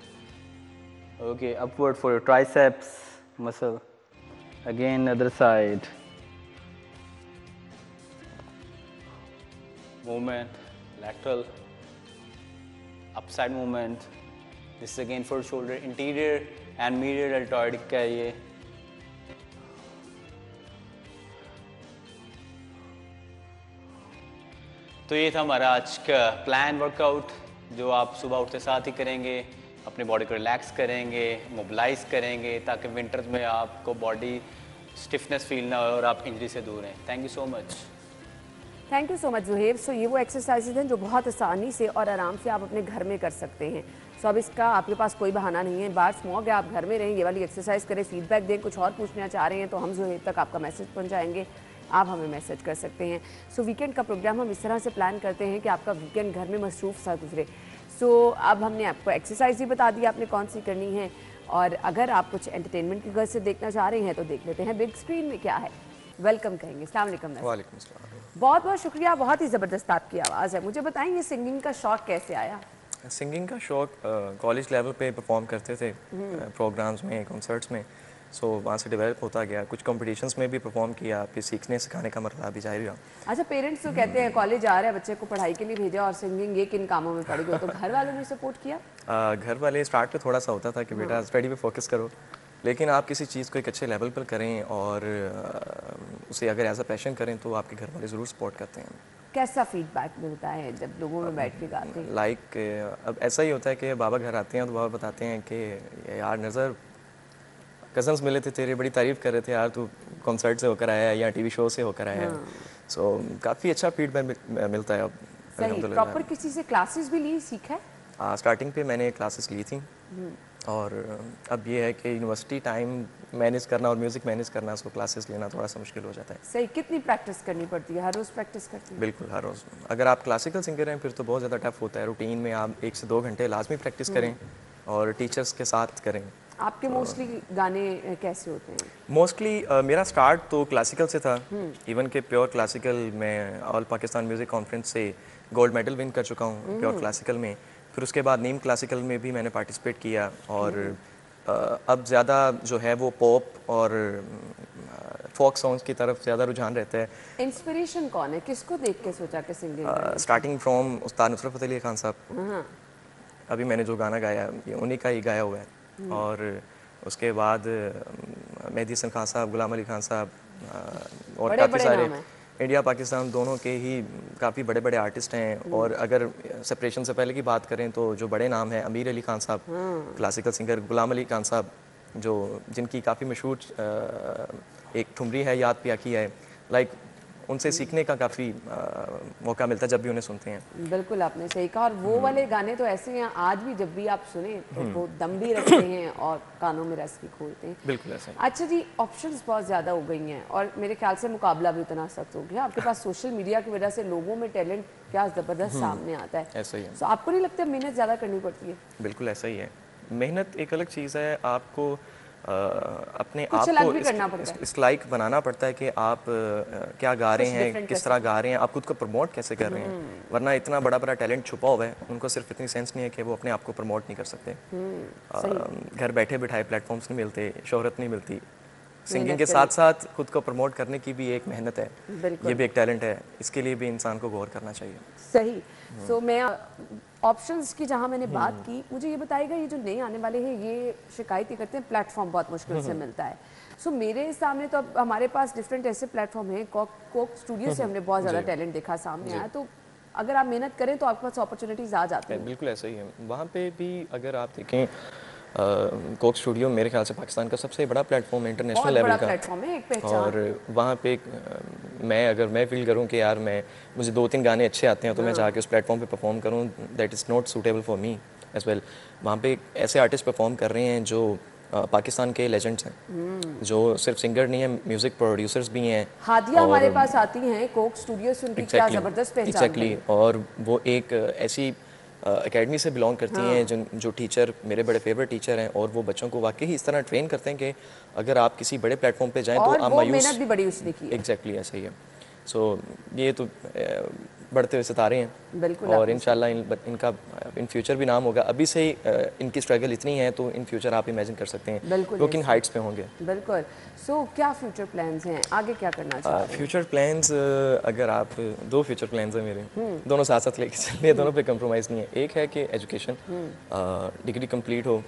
Okay, upward for your triceps muscle, again other side, movement, lateral, upside movement, this is again for shoulder interior and medial deltoid का ये। तो ये था हमारा आज का प्लान वर्कआउट जो आप सुबह उठते साथ ही करेंगे, अपनी बॉडी को रिलैक्स करेंगे, मोबिलाइज करेंगे ताकि विंटर्स में आपको बॉडी स्टिफनेस फील ना हो और आप इंजरी से दूर रहें। Thank you so much. Thank you so much Zuhaib. So ये वो एक्सरसाइजेज हैं जो बहुत आसानी से और आराम से आप अपने घर में कर सकते हैं। सो अब इसका आपके पास कोई बहाना नहीं है, बाहर स्मॉग है, आप घर में रहें, ये वाली एक्सरसाइज करें, फीडबैक दें, कुछ और पूछना चाह रहे हैं तो हम जुहेब तक आपका मैसेज पहुँचाएंगे, आप हमें मैसेज कर सकते हैं। सो वीकेंड का प्रोग्राम हम इस तरह से प्लान करते हैं कि आपका वीकेंड घर में मसरूफ़ सा गुजरे। सो अब हमने आपको एक्सरसाइज भी बता दी आपने कौन सी करनी है, और अगर आप कुछ एंटरटेनमेंट की वजह से देखना चाह रहे हैं तो देख लेते हैं बिग स्क्रीन में क्या है। वेलकम कहेंगे। अस्सलाम वालेकुम। वालेकुम अस्सलाम। बहुत बहुत शुक्रिया, बहुत ही ज़बरदस्त आपकी आवाज़ है। मुझे बताएं ये सिंगिंग का शौक़ कैसे आया? सिंगिंग का शौक़ कॉलेज लेवल पे परफॉर्म करते थे प्रोग्राम्स में, कॉन्सर्ट्स में। सो वहाँ से डेवलप होता गया, कुछ कॉम्पिटिशन्स में भी परफॉर्म किया, फिर सीखने सिखाने का मरतबा भी जारी हुआ। अच्छा, पेरेंट्स तो कहते हैं कॉलेज आ रहा है बच्चे को पढ़ाई के लिए भेजा और सिंगिंग ये किन कामों में पड़ गए, तो घर वालों ने सपोर्ट किया? घर वाले स्टार्ट पे थोड़ा सा होता था कि बेटा स्टडी पे फोकस करो, लेकिन आप किसी चीज़ को एक अच्छे लेवल पर करें और उसे अगर एज अ पैशन करें तो आपके घर वाले ज़रूर सपोर्ट करते हैं। कैसा फीडबैक मिलता है जब लोगों में बैठ के गाते हैं? लाइक अब ऐसा ही होता है कि बाबा घर आते हैं तो बाबा बताते हैं कि यार नज़र कज़न्स मिले थे तेरे, बड़ी तारीफ़ कर रहे थे यार, तू कॉन्सर्ट से होकर आया है या टीवी शो से होकर आया है। सो काफ़ी अच्छा फीडबैक मिलता है अब। सही, प्रॉपर किसी से क्लासेस भी ली, सीखा है? स्टार्टिंग पे मैंने क्लासेस ली थी और अब ये है कि यूनिवर्सिटी टाइम मैनेज करना और म्यूज़िक मैनेज करना, सो क्लासेस लेना थोड़ा सा मुश्किल हो जाता है। सही, कितनी प्रैक्टिस करनी पड़ती है? हर रोज़ प्रैक्टिस करती है? बिल्कुल हर रोज़। अगर आप क्लासिकल सिंगर हैं फिर तो बहुत ज़्यादा टफ होता है। रूटीन में आप 1 से 2 घंटे लाजमी प्रैक्टिस करें और टीचर्स के साथ करें। आपके मोस्टली गाने कैसे होते हैं? मोस्टली मेरा स्टार्ट तो क्लासिकल से था। इवन के प्योर क्लासिकल मैं ऑल पाकिस्तान म्यूज़िक कॉन्फ्रेंस से गोल्ड मेडल विन कर चुका हूँ प्योर क्लासिकल में। फिर उसके बाद नीम क्लासिकल में भी मैंने पार्टिसिपेट किया और अब ज़्यादा जो है वो पॉप और फोक सॉन्ग्स की तरफ ज़्यादा रुझान रहता है। इंस्पिरेशन कौन है? किसको देख के सोचा कि सिंगिंग? स्टार्टिंग फ्रॉम उस्ताद नुसरत फ़तेह अली खान साहब। अभी मैंने जो गाना गाया ये उन्हीं का ही गाया हुआ है। और उसके बाद मेहदी हसन खान साहब, गुलाम अली खान साहब और काफ़ी सारे इंडिया पाकिस्तान दोनों के ही काफ़ी बड़े बड़े आर्टिस्ट हैं। और अगर सेपरेशन से पहले की बात करें तो जो बड़े नाम हैं अमीर अली खान साहब क्लासिकल सिंगर, गुलाम अली खान साहब जो जिनकी काफ़ी मशहूर एक ठुमरी है याद पिया की है, लाइक उनसे सीखने का काफ़ी मौका मिलता है जब भी उन्हें सुनते हैं। बिल्कुल आपने सही कहा। और वो वाले गाने तो ऐसे हैं आज भी जब भी आप सुने तो वो दम भी रखते हैं और कानों में रस भी खोलते हैं। बिल्कुल ऐसा। अच्छा जी, ऑप्शंस बहुत ज़्यादा हो गई हैं और मेरे ख्याल से मुकाबला भी उतना सख्त हो गया। आपके पास सोशल मीडिया की वजह से लोगों में टैलेंट क्या ज़बरदस्त सामने आता है। ऐसा ही है। तो आपको नहीं लगता मेहनत ज़्यादा करनी पड़ती है? बिल्कुल ऐसा ही है। मेहनत एक अलग चीज़ है, आपको अपने कुछ आप अलग को भी करना पड़ता है। इस लाइक बनाना पड़ता है कि आप क्या गा रहे हैं, किस तरह गा रहे हैं, आप खुद को प्रमोट कैसे कर रहे हैं। वरना इतना बड़ा बड़ा टैलेंट छुपा हुआ है, उनको सिर्फ इतनी सेंस नहीं है कि वो अपने आप को प्रमोट नहीं कर सकते। घर बैठे बिठाए प्लेटफॉर्म्स नहीं मिलते, शोहरत नहीं मिलती। सिंगिंग के साथ साथ खुद को प्रमोट करने की भी एक मेहनत है, ये भी एक टैलेंट है, इसके लिए भी इंसान को गौर करना चाहिए। सही। सो मैं ऑप्शंस की जहां मैंने बात की, मुझे ये बताइएगा ये जो नए आने वाले हैं ये शिकायत ही करते हैं प्लेटफॉर्म बहुत मुश्किल से मिलता है। सो मेरे सामने तो अब हमारे पास डिफरेंट ऐसे प्लेटफॉर्म हैं, कोक स्टूडियो से हमने बहुत ज़्यादा टैलेंट देखा सामने आया। तो अगर आप मेहनत करें तो आपके पास अपॉर्चुनिटीज़ आ जाती हैं। बिल्कुल ऐसा ही है। वहाँ पे भी अगर आप देखें कोक स्टूडियो मेरे ख्याल से पाकिस्तान का सबसे बड़ा प्लेटफॉर्म है इंटरनेशनल लेवल का प्लेटफॉर्म है, एक पहचान। और वहाँ पे मैं फील करूँ कि यार मुझे 2-3 गाने अच्छे आते हैं तो मैं जाके उस प्लेटफॉर्म पे परफॉर्म करूँ, that is not suitable for me as well. वहाँ पे ऐसे आर्टिस्ट परफॉर्म कर रहे हैं जो पाकिस्तान के लेजेंड्स हैं, जो सिर्फ सिंगर नहीं है, म्यूजिक प्रोड्यूसर्स भी हैं। हादिया हमारे पास आती हैं कोक स्टूडियो से, उनकी क्या ज़बरदस्त पहचान। एग्जैक्टली। और वो एक ऐसी एकेडमी से बिलोंग करती हैं जो टीचर मेरे बड़े फेवरेट टीचर हैं और वो बच्चों को वाकई इस तरह ट्रेन करते हैं कि अगर आप किसी बड़े प्लेटफॉर्म पे जाएं तो आप मायूस। मेहनत भी बड़ी उसने की है। एग्जैक्टली ऐसा ही है। सो ये तो बढ़ते हुए सितारे हैं। बिल्कुल। और इंशाल्लाह इनका इन फ्यूचर भी नाम होगा। अभी से ही इनकी स्ट्रगल इतनी है तो इन फ्यूचर आप इमेजिन कर सकते हैं लुकिंग हाइट्स पे होंगे। बिल्कुल। सो क्या फ्यूचर प्लान्स हैं, आगे क्या करना चाहते हैं? फ्यूचर प्लान्स अगर आप 2 फ्यूचर प्लान्स हैं मेरे, दोनों साथ साथ लेके चल रहे हैं, दोनों पे कंप्रोमाइज़ नहीं है। एक है कि एजुकेशन डिग्री कंप्लीट हो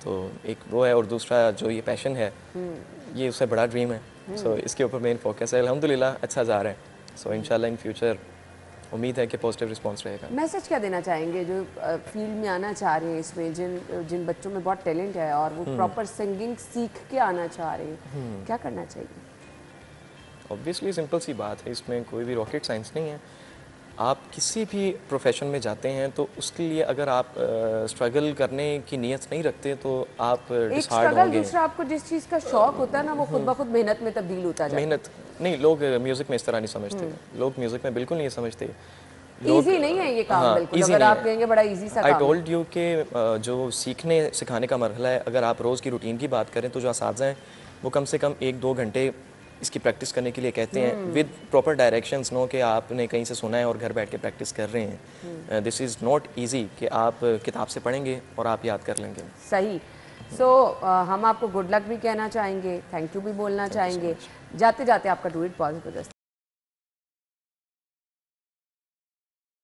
तो एक वो है, और दूसरा जो ये पैशन है ये उससे बड़ा ड्रीम है। सो इसके ऊपर मेन फोकस है। अल्हम्दुलिल्लाह अच्छा जा रहा है। सो इंशाल्लाह इन फ्यूचर उम्मीद है कि पॉजिटिव रिस्पांस रहेगा। मैसेज क्या देना चाहेंगे जो फील्ड में आना चाह रहे हैं, इसमें जिन बच्चों में बहुत टैलेंट है और वो प्रॉपर सिंगिंग सीख के आना चाह रहे हैं, क्या करना चाहिए? ऑब्वियसली सिंपल सी बात है, इसमें कोई भी रॉकेट साइंस नहीं है। आप किसी भी प्रोफेशन में जाते हैं तो उसके लिए अगर आप स्ट्रगल करने की नीयत नहीं रखते तो आप डिसहार्ट होंगे। दूसरा आपको जिस चीज़ का शौक होता है ना वो खुद ब खुद मेहनत में तब्दील होता जाता है। मेहनत नहीं, लोग म्यूज़िक में इस तरह नहीं समझते। लोग म्यूज़िक में बिल्कुल नहीं समझते। इजी नहीं है ये काम। बिल्कुल अगर आप कहेंगे बड़ा इजी सा काम। आई टोल्ड यू कि जो सीखने सिखाने का मरहला है, अगर आप रोज़ की रूटीन की बात करें तो जो असातिज़ा हैं वो कम से कम 1-2 घंटे इसकी प्रैक्टिस करने के लिए कहते हैं विद प्रॉपर डायरेक्शंस। नो कि आपने कहीं से सुना है और घर बैठ के प्रैक्टिस कर रहे हैं। दिस इज़ नॉट ईजी कि आप किताब से पढ़ेंगे और आप याद कर लेंगे। सही। सो हम आपको गुड लक भी कहना चाहेंगे, थैंक यू भी बोलना चाहेंगे। जाते जाते आपका डुएट बहुत ज़बरदस्त